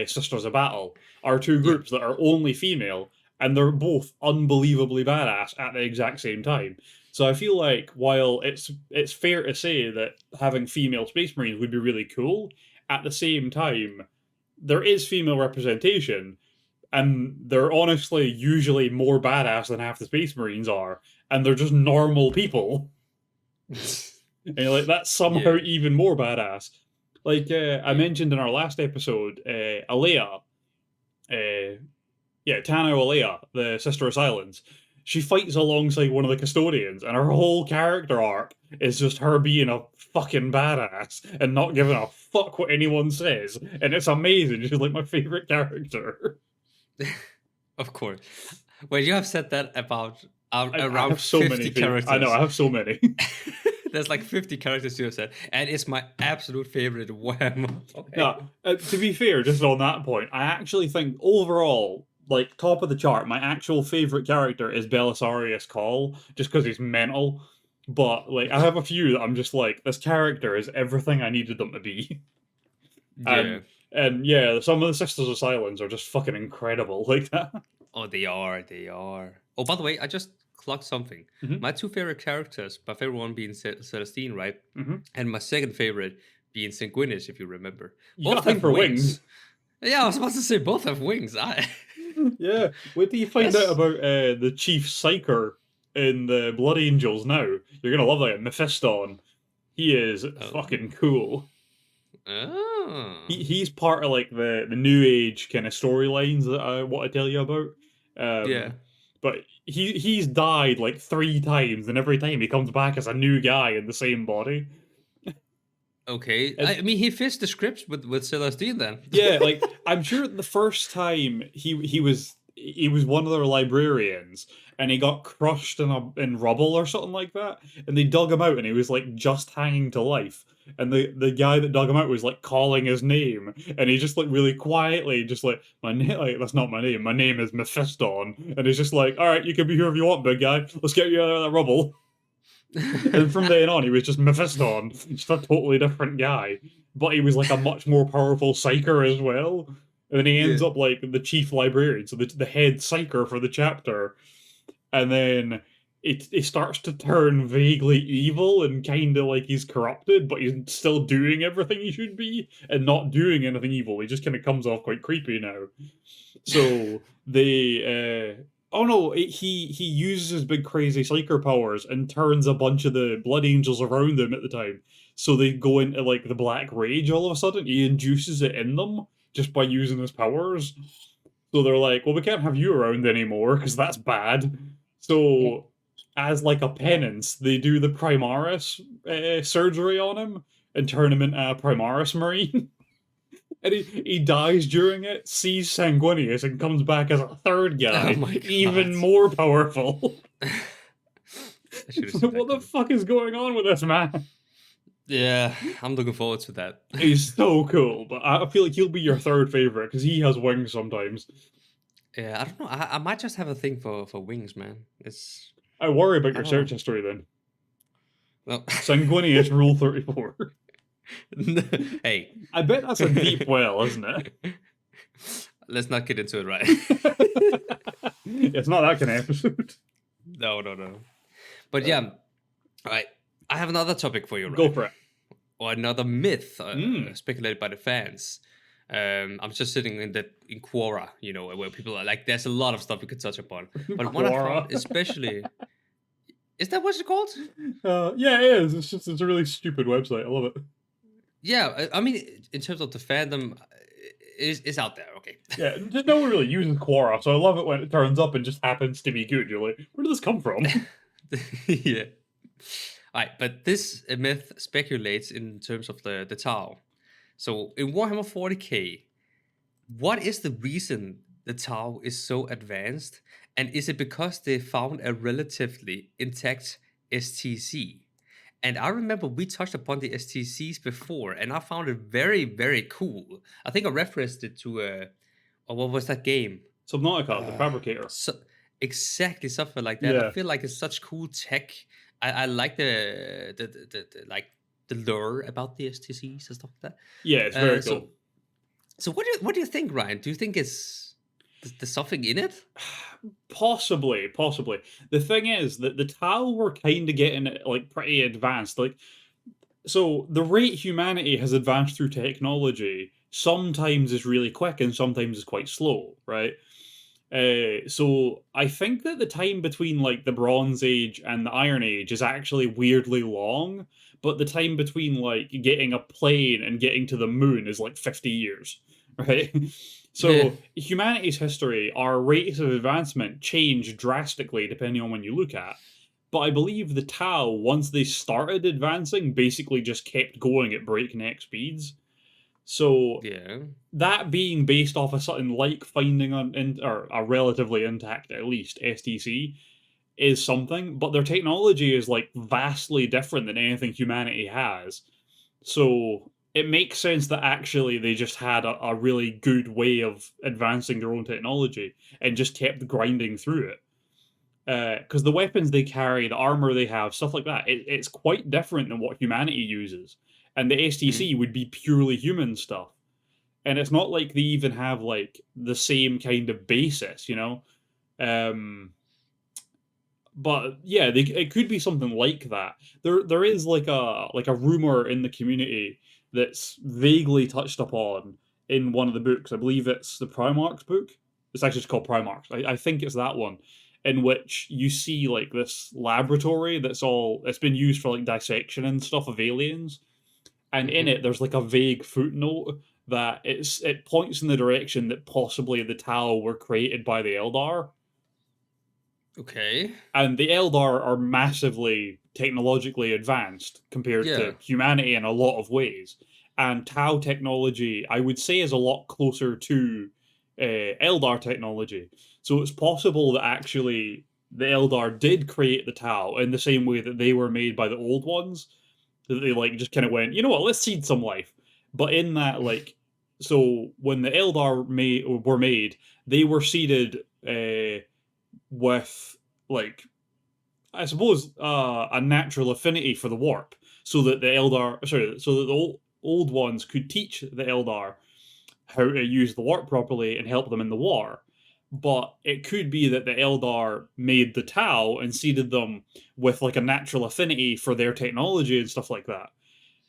Speaker 3: Sisters of Battle are two groups that are only female, and they're both unbelievably badass at the exact same time. So I feel like while it's fair to say that having female Space Marines would be really cool, at the same time, there is female representation, and they're honestly usually more badass than half the Space Marines are, and they're just normal people. And you're like, that's somehow even more badass. I mentioned in our last episode, Alea, Tano Alea, the Sister of Silence, she fights alongside one of the custodians, and her whole character arc is just her being a fucking badass and not giving a fuck what anyone says, and it's amazing. She's my favorite character.
Speaker 2: Of course. Well, you have said that about around
Speaker 3: I have so
Speaker 2: 50
Speaker 3: many
Speaker 2: characters.
Speaker 3: I know, I have so many.
Speaker 2: There's 50 characters you have said, and it's my absolute favorite Warhammer. Okay.
Speaker 3: Now, to be fair, just on that point, I actually think overall, top of the chart, my actual favorite character is Belisarius Cawl, just because he's mental. But I have a few that I'm just this character is everything I needed them to be.
Speaker 2: Yeah.
Speaker 3: And some of the Sisters of Silence are just fucking incredible like that.
Speaker 2: Oh, they are. Oh, by the way, I just clocked something.
Speaker 3: Mhm.
Speaker 2: My two favorite characters, my favorite one being Celestine, right?
Speaker 3: Mhm.
Speaker 2: And my second favorite being Sanguinis, if you remember.
Speaker 3: You got a thing for wings.
Speaker 2: Yeah, I was about to say both have wings.
Speaker 3: Yeah. Wait till you find out about the Chief Psyker in the Blood Angels now. You're going to love that. Mephiston. He is fucking cool.
Speaker 2: Oh.
Speaker 3: He's part of the new age kind of storylines that I want to tell you about.
Speaker 2: Yeah.
Speaker 3: But he's died 3 times, and every time he comes back as a new guy in the same body.
Speaker 2: Okay. I mean, he fits the scripts with Celestine then.
Speaker 3: Yeah, I'm sure the first time he was one of their librarians, and he got crushed in rubble or something like that, and they dug him out, and he was just hanging to life. And the guy that dug him out was calling his name, and he just really quietly my name, that's not my name. My name is Mephiston, and he's just all right, you can be whoever you want, big guy. Let's get you out of that rubble. And from then on, he was just Mephiston, just a totally different guy. But he was a much more powerful psyker as well. And then he ends
Speaker 2: Yeah.
Speaker 3: up like the chief librarian, so the head psyker for the chapter. And then it starts to turn vaguely evil and kind of like he's corrupted, but he's still doing everything he should be and not doing anything evil. He just kind of comes off quite creepy now. So they, oh no, he uses his big crazy psyker powers and turns a bunch of the blood angels around him at the time. So they go into like the black rage all of a sudden. He induces it in them just by using his powers. So they're like, well, we can't have you around anymore because that's bad. So, as like a penance, they do the Primaris surgery on him and turn him into a Primaris Marine. And he dies during it, sees Sanguinius, and comes back as a third guy,
Speaker 2: Oh my
Speaker 3: even
Speaker 2: God.
Speaker 3: more powerful.
Speaker 2: I should have seen that
Speaker 3: What the
Speaker 2: coming.
Speaker 3: fuck is going on with this man?
Speaker 2: Yeah, I'm looking forward to that.
Speaker 3: He's so cool, but I feel like he'll be your third favorite because he has wings sometimes.
Speaker 2: Yeah, I don't know. I might just have a thing for wings, man. It's
Speaker 3: I worry about
Speaker 2: I
Speaker 3: your
Speaker 2: don't know.
Speaker 3: search history then.
Speaker 2: Well,
Speaker 3: Sanguinius Rule 34.
Speaker 2: hey,
Speaker 3: I bet that's a deep well, isn't it?
Speaker 2: let's not get into it, right?
Speaker 3: It's not that kind of episode.
Speaker 2: No. But yeah, all right. I have another topic for you, right?
Speaker 3: Go for it.
Speaker 2: Or another myth speculated by the fans. I'm just sitting in Quora, where people are like, there's a lot of stuff we could touch upon. But one I found
Speaker 3: Quora.
Speaker 2: especially, is that what's it called?
Speaker 3: Yeah, it is. It's a really stupid website. I love it.
Speaker 2: Yeah, I mean, in terms of the fandom, it's out there. Okay.
Speaker 3: Yeah, just no one really uses Quora, so I love it when it turns up and just happens to be good. You're like, where did this come from?
Speaker 2: Yeah. All right, but this myth speculates in terms of the Tau. So in Warhammer 40K, what is the reason the Tau is so advanced? And is it because they found a relatively intact STC? And I remember we touched upon the STCs before, and I found it very, very cool. I think I referenced it to, what was that game?
Speaker 3: Subnautica, the Fabricator.
Speaker 2: So, exactly something like that. I
Speaker 3: Yeah.
Speaker 2: feel like it's such cool tech. I like the like the lure about the STCs and stuff like that.
Speaker 3: Yeah, it's very cool.
Speaker 2: So what do you think, Ryan? Do you think there's something in it?
Speaker 3: Possibly. The thing is that the Tau were kind of getting like pretty advanced. Like, so the rate humanity has advanced through technology sometimes is really quick and sometimes is quite slow, right? So I think that the time between like the Bronze Age and the Iron Age is actually weirdly long, but the time between like getting a plane and getting to the moon is like 50 years, right? So humanity's history, our rates of advancement change drastically depending on when you look at. But I believe the Tau, once they started advancing, basically just kept going at breakneck speeds. So
Speaker 2: Yeah.
Speaker 3: that being based off of something like finding or a relatively intact, at least, STC is something, but their technology is like vastly different than anything humanity has. So it makes sense that actually they just had a really good way of advancing their own technology and just kept grinding through it. Because the weapons they carry, the armor they have, stuff like that, it's quite different than what humanity uses. And the STC would be purely human stuff. And it's not like they even have like the same kind of basis, you know? But yeah, it could be something like that. There is like a rumor in the community that's vaguely touched upon in one of the books. I believe it's the Primarch's book. It's actually just called Primarch's. I think it's that one, in which you see like this laboratory it's been used for like dissection and stuff of aliens, and in it there's like a vague footnote that it points in the direction that possibly the Tau were created by the Eldar.
Speaker 2: Okay.
Speaker 3: And the Eldar are massively technologically advanced compared to humanity in a lot of ways. And Tau technology, I would say, is a lot closer to Eldar technology. So it's possible that actually the Eldar did create the Tau in the same way that they were made by the old ones. That they like just kind of went, you know what, let's seed some life. But in that, like, so when the Eldar were made, they were seeded with like, I suppose, a natural affinity for the warp, so that the old ones could teach the Eldar, how to use the warp properly and help them in the war. But it could be that the Eldar made the Tau and seeded them with like a natural affinity for their technology and stuff like that.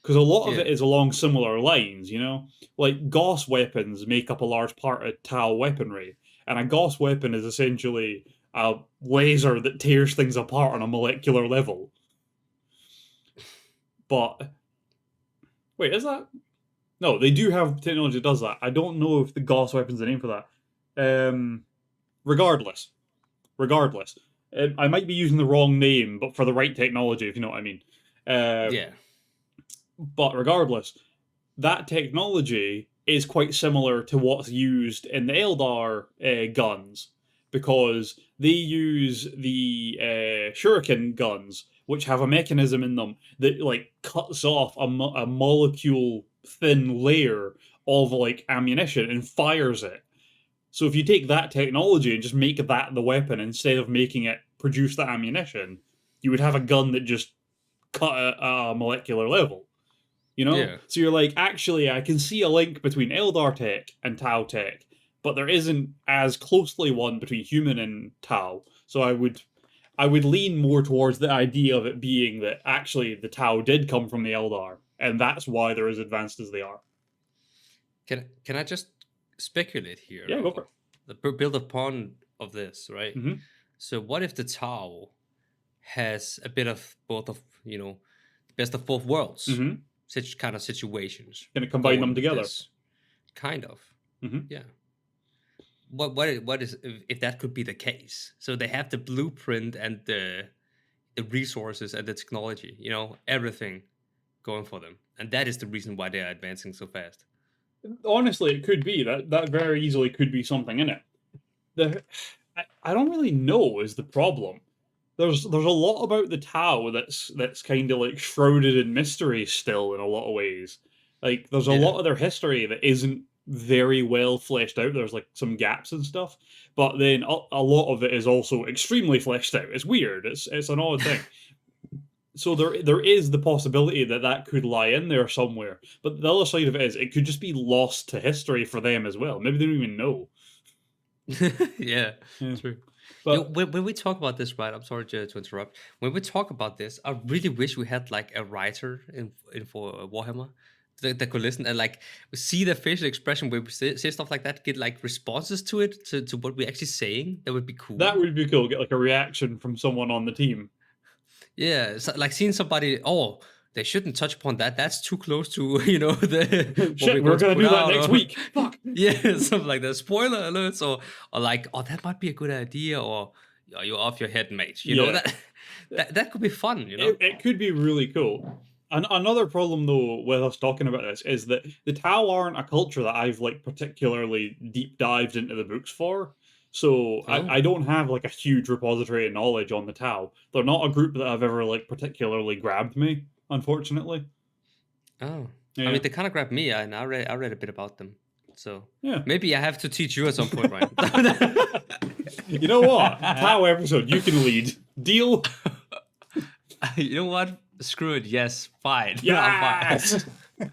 Speaker 3: Because a lot of
Speaker 2: Yeah.
Speaker 3: it is along similar lines, you know? Like, Gauss weapons make up a large part of Tau weaponry, and a Gauss weapon is essentially a laser that tears things apart on a molecular level. But, wait, is that? No, they do have technology that does that. I don't know if the Gauss weapon's the name for that. Regardless. I might be using the wrong name, but for the right technology, if you know what I mean.
Speaker 2: Yeah.
Speaker 3: But regardless, that technology is quite similar to what's used in the Eldar guns, because they use the shuriken guns, which have a mechanism in them that like cuts off a molecule thin layer of like ammunition and fires it. So if you take that technology and just make that the weapon instead of making it produce the ammunition, you would have a gun that just cut at a molecular level. You know?
Speaker 2: Yeah.
Speaker 3: So you're like, actually, I can see a link between Eldar tech and Tau tech, but there isn't as closely one between human and Tau. So I would lean more towards the idea of it being that actually the Tau did come from the Eldar, and that's why they're as advanced as they are.
Speaker 2: Can I just speculate here?
Speaker 3: Yeah, go for it.
Speaker 2: Build upon of this, right?
Speaker 3: Mhm.
Speaker 2: So what if the Tau has a bit of both of, best of both worlds?
Speaker 3: Mhm.
Speaker 2: Such kind of situations.
Speaker 3: Can it combine
Speaker 2: going
Speaker 3: them
Speaker 2: with
Speaker 3: together?
Speaker 2: this. Kind of.
Speaker 3: Mhm.
Speaker 2: Yeah. What is if that could be the case? So they have the blueprint and the resources and the technology, everything going for them. And that is the reason why they are advancing so fast.
Speaker 3: Honestly, it could be that very easily could be something in it. I don't really know is the problem. There's a lot about the Tau that's kind of like shrouded in mystery still in a lot of ways. Like there's a
Speaker 2: Yeah.
Speaker 3: lot of their history that isn't very well fleshed out. There's like some gaps and stuff, but then a lot of it is also extremely fleshed out. It's weird. It's an odd thing. So there is the possibility that could lie in there somewhere. But the other side of it is it could just be lost to history for them as well. Maybe they don't even know.
Speaker 2: Yeah,
Speaker 3: Yeah.
Speaker 2: true.
Speaker 3: But
Speaker 2: When we talk about this, right? I'm sorry to interrupt. When we talk about this, I really wish we had like a writer in for Warhammer that could listen and like see the facial expression when we say stuff like that, get like responses to it, to what we're actually saying. That would be cool.
Speaker 3: that would be cool. Get like a reaction from someone on the team.
Speaker 2: Yeah, so like seeing somebody, oh, they shouldn't touch upon that. That's too close to the what
Speaker 3: Shit, we're gonna
Speaker 2: put
Speaker 3: do that
Speaker 2: out,
Speaker 3: next
Speaker 2: or-
Speaker 3: week. Fuck.
Speaker 2: Yeah, something like that. Spoiler alerts, or like, oh, that might be a good idea, or "Oh, you're off your head, mate. You know
Speaker 3: Yeah.
Speaker 2: that could be fun.
Speaker 3: It could be really cool. Another problem though with us talking about this is that the Tau aren't a culture that I've like particularly deep dived into the books for. So
Speaker 2: Oh.
Speaker 3: I don't have like a huge repository of knowledge on the Tau. They're not a group that have ever like particularly grabbed me, unfortunately.
Speaker 2: Oh,
Speaker 3: Yeah.
Speaker 2: I mean, they kind of grabbed me, and I read a bit about them. So
Speaker 3: Yeah.
Speaker 2: maybe I have to teach you at some point, right?
Speaker 3: You know what? Tau episode, you can lead. Deal?
Speaker 2: You know what? Screw it. Yes, fine. I'm
Speaker 3: Yes!
Speaker 2: fine.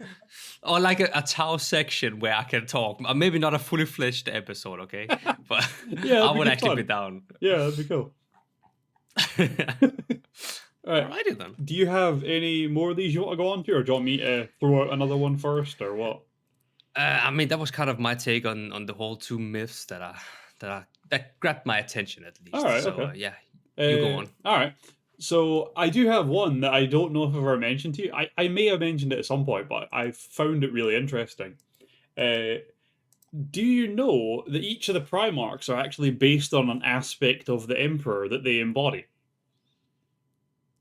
Speaker 2: Or like a Tau section where I can talk. Maybe not a fully fledged episode, okay? But
Speaker 3: Yeah,
Speaker 2: I
Speaker 3: that'd
Speaker 2: would
Speaker 3: be
Speaker 2: actually
Speaker 3: fun.
Speaker 2: be down.
Speaker 3: Yeah, that'd be cool. Alright.
Speaker 2: Alrighty then.
Speaker 3: Do you have any more of these you want to go on to, or do you want me to throw out another one first, or what?
Speaker 2: I mean, that was kind of my take on the whole two myths that grabbed my attention at least.
Speaker 3: Alright,
Speaker 2: So
Speaker 3: okay.
Speaker 2: yeah, you go on.
Speaker 3: Alright. So I do have one that I don't know if I've ever mentioned to you. I may have mentioned it at some point, but I found it really interesting. Do you know that each of the Primarchs are actually based on an aspect of the Emperor that they embody?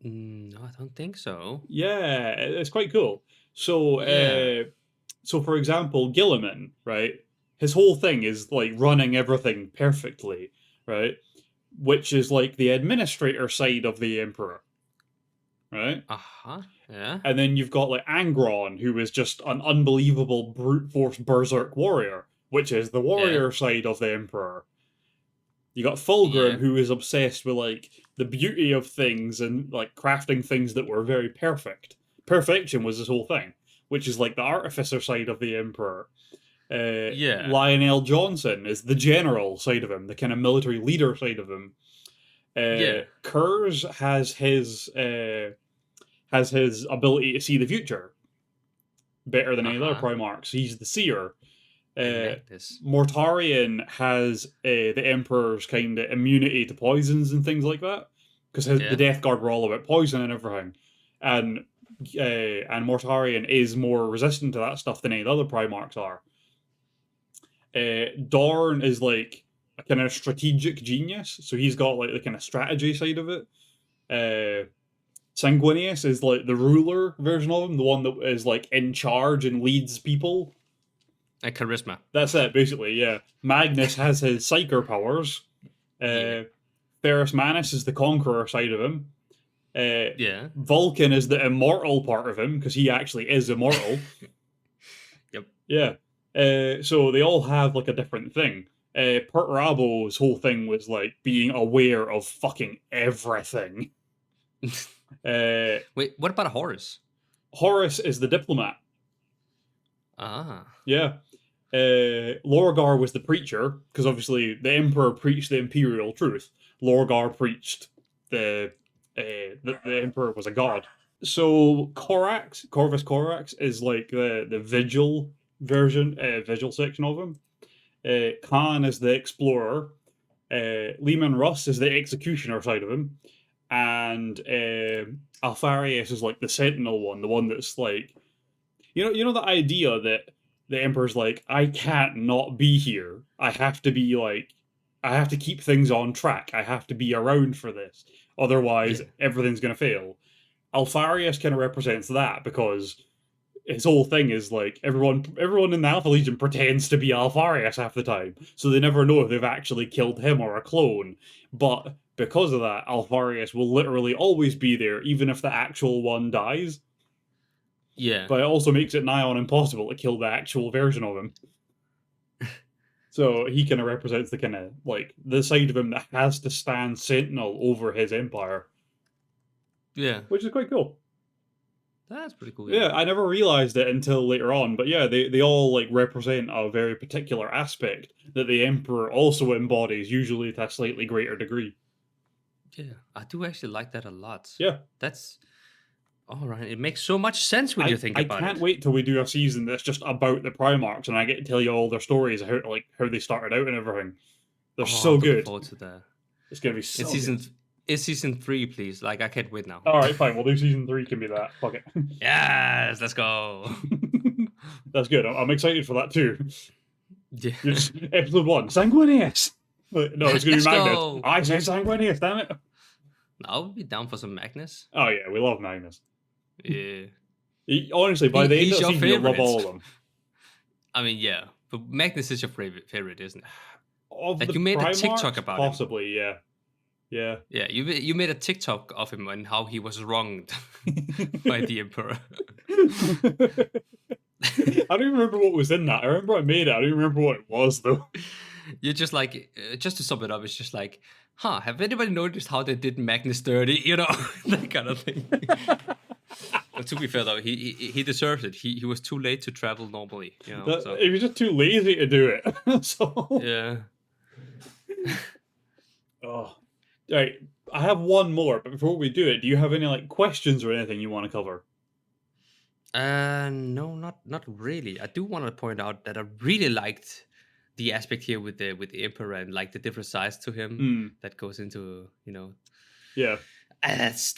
Speaker 2: No, I don't think so.
Speaker 3: Yeah, it's quite cool. So,
Speaker 2: Yeah.
Speaker 3: so for example, Gilliman, right? His whole thing is like running everything perfectly, right? Which is like the administrator side of the Emperor, right?
Speaker 2: Yeah.
Speaker 3: And then you've got like Angron, who is just an unbelievable brute force berserk warrior, which is the warrior side of the Emperor. You got Fulgrim,
Speaker 2: Yeah.
Speaker 3: who is obsessed with like the beauty of things and like crafting things that were very perfect. Perfection was his whole thing, which is like the artificer side of the Emperor.
Speaker 2: Yeah.
Speaker 3: Lionel Johnson is the general side of him, the kind of military leader side of him.
Speaker 2: Yeah.
Speaker 3: Kurz has his ability to see the future better than any other Primarchs. He's the seer. Mortarion has the Emperor's kind of immunity to poisons and things like that, because the Death Guard were all about poison and everything, and Mortarion is more resistant to that stuff than any of the other Primarchs are. Dorn is like a kind of strategic genius, so he's got like the kind of strategy side of it. Sanguinius is like the ruler version of him, the one that is like in charge and leads people.
Speaker 2: And charisma.
Speaker 3: That's it, basically, yeah. Magnus has his psyker powers. Ferrus Manus is the conqueror side of him. Vulcan is the immortal part of him, because he actually is immortal.
Speaker 2: Yep.
Speaker 3: Yeah. So they all have like a different thing. Perturabo's whole thing was like being aware of fucking everything.
Speaker 2: Wait, what about Horus?
Speaker 3: Horus is the diplomat.
Speaker 2: Ah.
Speaker 3: Yeah. Lorgar was the preacher, because obviously the Emperor preached the imperial truth. Lorgar preached the Emperor was a god. So Corvus Corax is like the vigil version, vigil section of him. Khan is the explorer. Lehman Russ is the executioner side of him. And Alfarius is like the sentinel one, the one that's like, you know the idea that the Emperor's like, I can't not be here. I have to keep things on track. I have to be around for this. Otherwise, everything's going to fail. Alfarius kind of represents that, because his whole thing is like, everyone in the Alpha Legion pretends to be Alfarius half the time. So they never know if they've actually killed him or a clone. But because of that, Alfarius will literally always be there, even if the actual one dies.
Speaker 2: Yeah.
Speaker 3: But it also makes it nigh on impossible to kill the actual version of him. So he kind of represents the kind of, like, the side of him that has to stand sentinel over his empire.
Speaker 2: Yeah.
Speaker 3: Which is quite cool.
Speaker 2: That's pretty cool.
Speaker 3: Yeah, I never realized it until later on. But yeah, they all, like, represent a very particular aspect that the Emperor also embodies, usually to a slightly greater degree.
Speaker 2: Yeah, I do actually like that a lot.
Speaker 3: Yeah.
Speaker 2: That's... all right, it makes so much sense when you think about it.
Speaker 3: I can't wait till we do a season that's just about the Primarchs, and I get to tell you all their stories, how they started out and everything. They're so good.
Speaker 2: Looking forward to that.
Speaker 3: It's gonna be so good.
Speaker 2: It's season 3, please. Like, I can't wait now.
Speaker 3: All right, fine. We'll do season 3. Can be that. Fuck it.
Speaker 2: Yes, let's go.
Speaker 3: That's good. I'm excited for that too.
Speaker 2: Yeah.
Speaker 3: Episode 1, Sanguinius. No, it's gonna be Magnus.
Speaker 2: Go.
Speaker 3: I said Sanguinius. Damn it.
Speaker 2: I'll be down for some Magnus.
Speaker 3: Oh yeah, we love Magnus.
Speaker 2: Yeah.
Speaker 3: Honestly, by the end of the season, you'll love all of them.
Speaker 2: I mean, yeah, but Magnus is your favorite, isn't it?
Speaker 3: Like
Speaker 2: you made a TikTok about him.
Speaker 3: Possibly, yeah. Yeah.
Speaker 2: Yeah, you made a TikTok of him and how he was wronged by the Emperor.
Speaker 3: I don't even remember what was in that. I remember I made it. I don't even remember what it was, though.
Speaker 2: You're just like, just to sum it up, it's just like, have anybody noticed how they did Magnus dirty? You know, that kind of thing. But to be fair, though, he deserves it. He was too late to travel normally. You know, so.
Speaker 3: He was just too lazy to do it. So
Speaker 2: yeah.
Speaker 3: Oh, right. I have one more, but before we do it, do you have any like questions or anything you want to cover?
Speaker 2: No, not really. I do want to point out that I really liked the aspect here with the Emperor and like the different sides to him that goes into, you know.
Speaker 3: Yeah.
Speaker 2: That's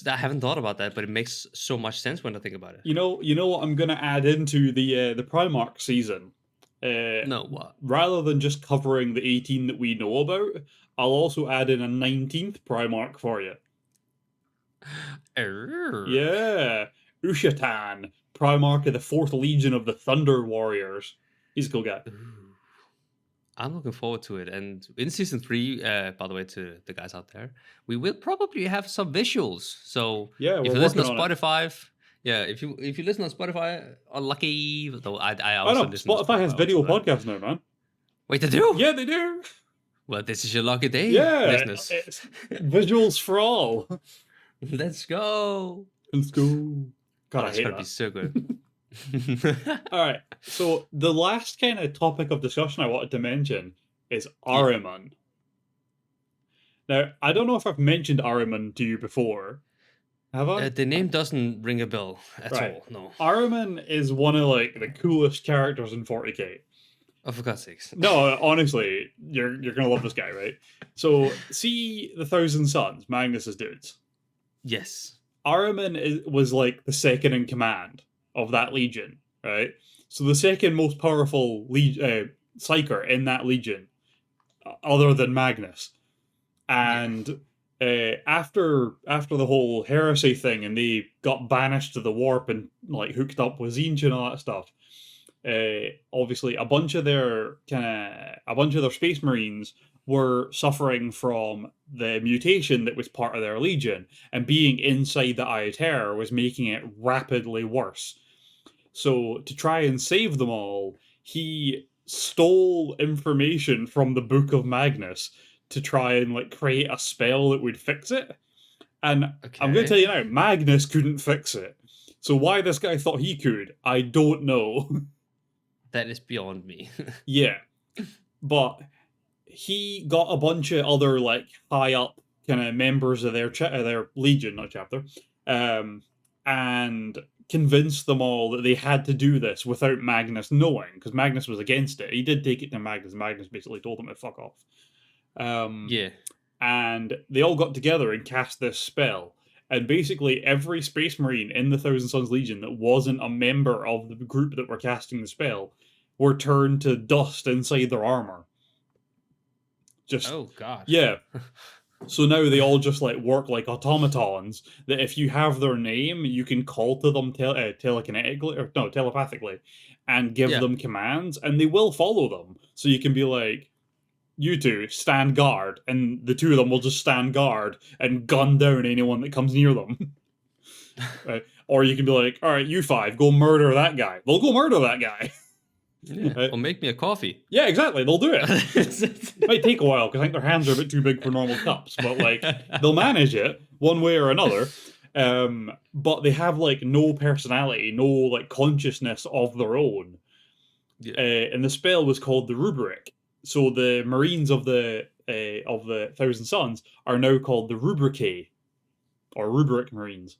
Speaker 2: I haven't thought about that, but it makes so much sense when I think about it.
Speaker 3: You know what I'm gonna add into the Primarch season?
Speaker 2: No, what?
Speaker 3: Rather than just covering the 18 that we know about, I'll also add in a 19th Primarch for you. Yeah. Ushatan, Primarch of the 4th Legion of the Thunder Warriors. He's a cool guy.
Speaker 2: I'm looking forward to it. And in season 3, by the way, to the guys out there, we will probably have some visuals. So
Speaker 3: yeah,
Speaker 2: if you listen to Spotify, if you listen on Spotify, unlucky. Though I also listen.
Speaker 3: Spotify has video podcasts now, man.
Speaker 2: Wait, they do?
Speaker 3: Yeah, they do.
Speaker 2: Well, this is your lucky day,
Speaker 3: listeners. It's visuals for all.
Speaker 2: Let's go.
Speaker 3: Let's go. God,
Speaker 2: it's gonna be so good.
Speaker 3: All right. So the last kind of topic of discussion I wanted to mention is
Speaker 2: Yeah.
Speaker 3: Ahriman. Now, I don't know if I've mentioned Ahriman to you before. Have I?
Speaker 2: The name doesn't ring a bell at
Speaker 3: Right.
Speaker 2: all. No.
Speaker 3: Ahriman is one of like the coolest characters in 40k.
Speaker 2: Oh, for God's sakes.
Speaker 3: No, honestly, you're gonna love this guy, right? So, see the Thousand Sons, Magnus's dudes.
Speaker 2: Yes.
Speaker 3: Ahriman was like the second in command of that legion, right? So the second most powerful psyker in that legion, other than Magnus. And after the whole heresy thing, and they got banished to the warp and like hooked up with Zinch and all that stuff. Obviously, a bunch of their space marines were suffering from the mutation that was part of their legion, and being inside the Iterators was making it rapidly worse. So to try and save them all, he stole information from the Book of Magnus to try and like create a spell that would fix it. And I'm going to tell you now, Magnus couldn't fix it. So why this guy thought he could, I don't know.
Speaker 2: That is beyond me.
Speaker 3: Yeah. But he got a bunch of other like high up kind of members of their legion, not chapter, and convinced them all that they had to do this without Magnus knowing, because Magnus was against it. He did take it to Magnus. Magnus basically told them to fuck off.
Speaker 2: Yeah.
Speaker 3: And they all got together and cast this spell. And basically, every Space Marine in the Thousand Sons Legion that wasn't a member of the group that were casting the spell were turned to dust inside their armor. Just
Speaker 2: Oh God.
Speaker 3: yeah. So now they all just like work like automatons. That if you have their name, you can call to them telekinetically or no telepathically, and give them commands, and they will follow them. So you can be like, "You two stand guard," and the two of them will just stand guard and gun down anyone that comes near them. Right? Or you can be like, "All right, you five, go murder that guy." They'll go murder that guy.
Speaker 2: Yeah. Or make me a coffee.
Speaker 3: Yeah, exactly. They'll do it. It might take a while because I think their hands are a bit too big for normal cups, but like they'll manage it one way or another. But they have like no personality, no like consciousness of their own.
Speaker 2: Yeah.
Speaker 3: And the spell was called the Rubric. So the Marines of the Thousand Sons are now called the Rubricae, or Rubric Marines,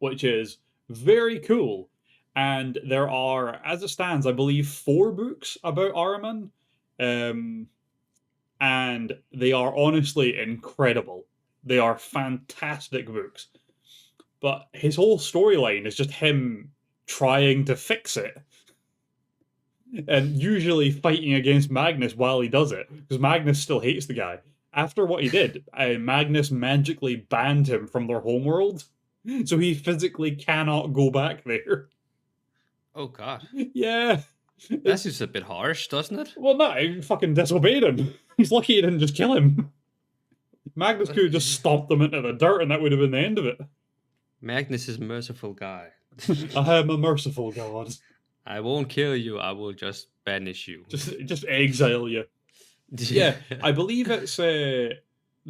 Speaker 3: which is very cool. And there are, as it stands, I believe 4 books about Ahriman, and they are honestly incredible. They are fantastic books. But his whole storyline is just him trying to fix it. And usually fighting against Magnus while he does it, because Magnus still hates the guy. After what he did, Magnus magically banned him from their homeworld, so he physically cannot go back there.
Speaker 2: Oh God.
Speaker 3: Yeah.
Speaker 2: That's just a bit harsh, doesn't it?
Speaker 3: Well, no, he fucking disobeyed him. He's lucky he didn't just kill him. Magnus could have just stomped them into the dirt and that would have been the end of it.
Speaker 2: Magnus is a merciful guy.
Speaker 3: I am a merciful god.
Speaker 2: I won't kill you, I will just banish you.
Speaker 3: Just exile you. Yeah, I believe it's the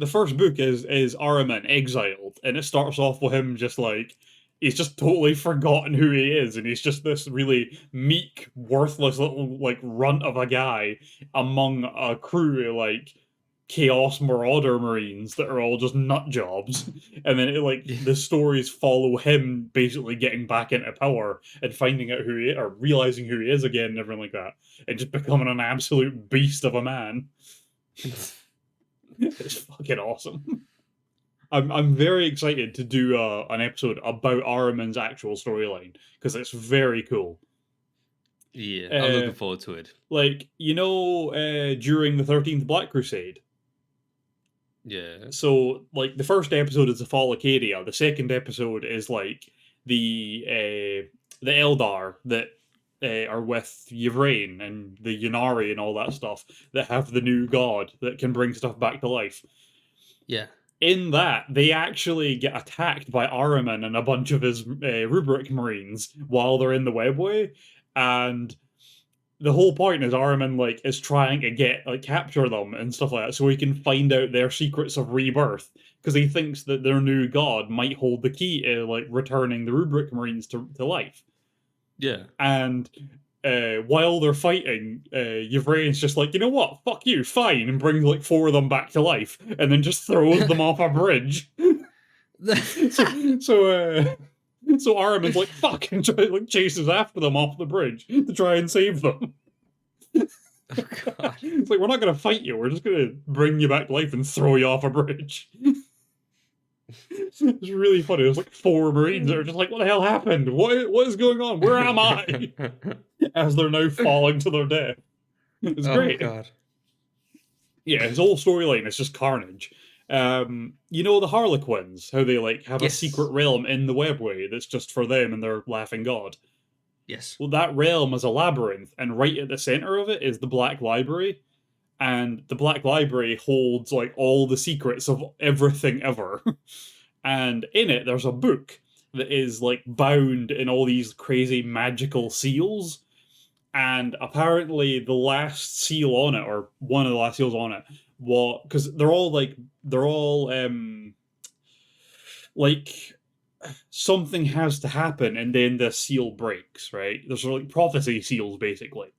Speaker 3: first book is Ahriman exiled, and it starts off with him just like he's just totally forgotten who he is, and he's just this really meek, worthless little like runt of a guy among a crew of like Chaos Marauder Marines that are all just nut jobs. And then the stories follow him basically getting back into power and finding out who he is, or realizing who he is again and everything like that, and just becoming an absolute beast of a man. It's fucking awesome. I'm very excited to do an episode about Ahriman's actual storyline, because it's very cool.
Speaker 2: Yeah, I'm looking forward to it.
Speaker 3: Like, during the 13th Black Crusade.
Speaker 2: Yeah.
Speaker 3: So, like, the first episode is the Fall of Cadia. The second episode is, like, the Eldar that are with Yvraine and the Yunari and all that stuff that have the new god that can bring stuff back to life.
Speaker 2: Yeah.
Speaker 3: In that, they actually get attacked by Ahriman and a bunch of his Rubric Marines while they're in the webway, and the whole point is Ahriman is trying to capture them and stuff like that, so he can find out their secrets of rebirth, because he thinks that their new god might hold the key to returning the Rubric Marines to life.
Speaker 2: Yeah.
Speaker 3: And while they're fighting, Yvraine's just like, you know what? Fuck you, fine, and brings like 4 of them back to life, and then just throws them off a bridge. So Araman's like, fuck, and like chases after them off the bridge to try and save them.
Speaker 2: Oh god.
Speaker 3: It's like, we're not gonna fight you, we're just gonna bring you back to life and throw you off a bridge. It's really funny. There's like 4 Marines that are just like, what the hell happened? What is going on? Where am I? As they're now falling to their death. It's great.
Speaker 2: Oh god.
Speaker 3: Yeah, his whole storyline is just carnage. You know the Harlequins, how they like have a
Speaker 2: Yes.
Speaker 3: secret realm in the webway that's just for them and their laughing god.
Speaker 2: Yes.
Speaker 3: Well, that realm is a labyrinth, and right at the center of it is the Black Library. And the Black Library holds like all the secrets of everything ever. And in it, there's a book that is like bound in all these crazy magical seals. And apparently, the last seal on it, or one of the last seals on it, because they're all like something has to happen, and then the seal breaks. Right? There's like prophecy seals, basically.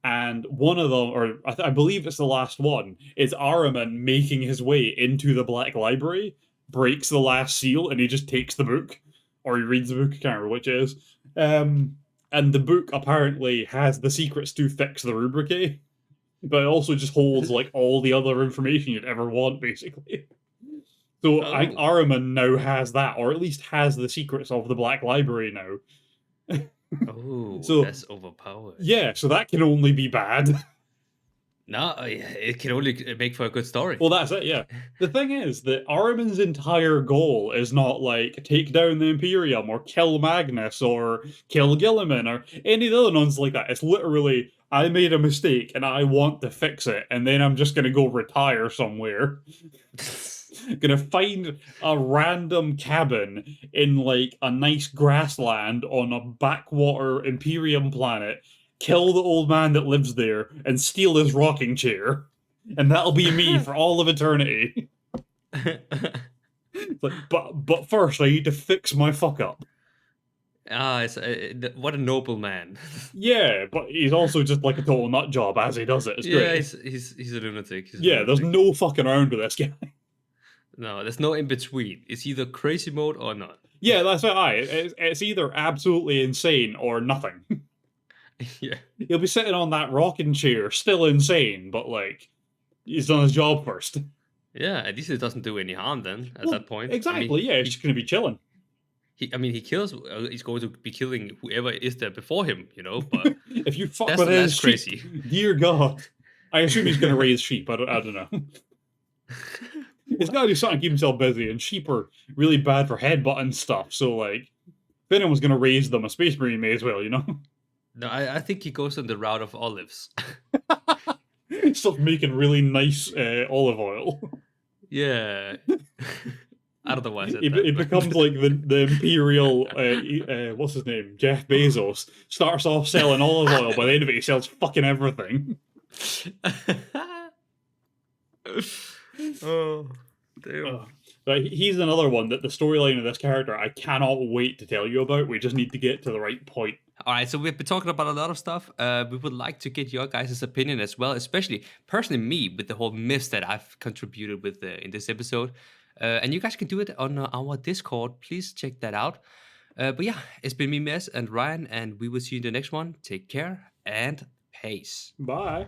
Speaker 3: And one of them, or I believe it's the last one, is Araman making his way into the Black Library, breaks the last seal, and he just takes the book. Or he reads the book, I can't remember which it is. And the book apparently has the secrets to fix the Rubrique, but it also just holds like all the other information you'd ever want, basically. So I think Araman now has that, or at least has the secrets of the Black Library now.
Speaker 2: Oh,
Speaker 3: So-
Speaker 2: that's overpowered.
Speaker 3: Yeah, so that can only be bad.
Speaker 2: No, it can only make for a good story.
Speaker 3: Well, that's it, yeah. The thing is that Araman's entire goal is not like take down the Imperium or kill Magnus or kill Gilliman or any of the other ones like that. It's literally, I made a mistake and I want to fix it, and then I'm just gonna go retire somewhere. Gonna find a random cabin in like a nice grassland on a backwater Imperium planet, kill the old man that lives there, and steal his rocking chair. And that'll be me for all of eternity. It's like, but first I need to fix my fuck up.
Speaker 2: What a noble man.
Speaker 3: Yeah, but he's also just like a total nut job as he does it. It's
Speaker 2: Yeah,
Speaker 3: great.
Speaker 2: he's a lunatic. He's a
Speaker 3: Yeah, there's
Speaker 2: lunatic.
Speaker 3: no fucking around with this guy.
Speaker 2: No, there's no in between. It's either crazy mode or not.
Speaker 3: Yeah, that's it. It's either absolutely insane or nothing.
Speaker 2: Yeah.
Speaker 3: He'll be sitting on that rocking chair, still insane, but like he's done his job first.
Speaker 2: Yeah, at least it doesn't do any harm then at
Speaker 3: Well,
Speaker 2: that point.
Speaker 3: Exactly, yeah, he's just gonna be chilling.
Speaker 2: He kills. He's going to be killing whoever is there before him, you know. But
Speaker 3: If you fuck
Speaker 2: That's
Speaker 3: with his
Speaker 2: less
Speaker 3: sheep,
Speaker 2: crazy.
Speaker 3: dear God. I assume he's gonna raise sheep. I don't know. He's gotta do something to keep himself busy, and sheep are really bad for headbutting stuff, so like if anyone's gonna raise them, a space marine may as well, you know?
Speaker 2: no, I think he goes on the route of olives.
Speaker 3: Stop making really nice olive oil.
Speaker 2: Yeah. I don't know why I said
Speaker 3: It
Speaker 2: that. but-
Speaker 3: becomes like the imperial, what's his name? Jeff Bezos. Starts off selling olive oil, by the end of it he sells fucking everything.
Speaker 2: Oh, damn.
Speaker 3: But he's another one that the storyline of this character I cannot wait to tell you about. We just need to get to the right point.
Speaker 2: All right, so we've been talking about a lot of stuff. We would like to get your guys' opinion as well, especially personally me with the whole myths that I've contributed with in this episode. And you guys can do it on our Discord. Please check that out. But yeah, it's been me, Mess, and Ryan, and we will see you in the next one. Take care and peace.
Speaker 3: Bye.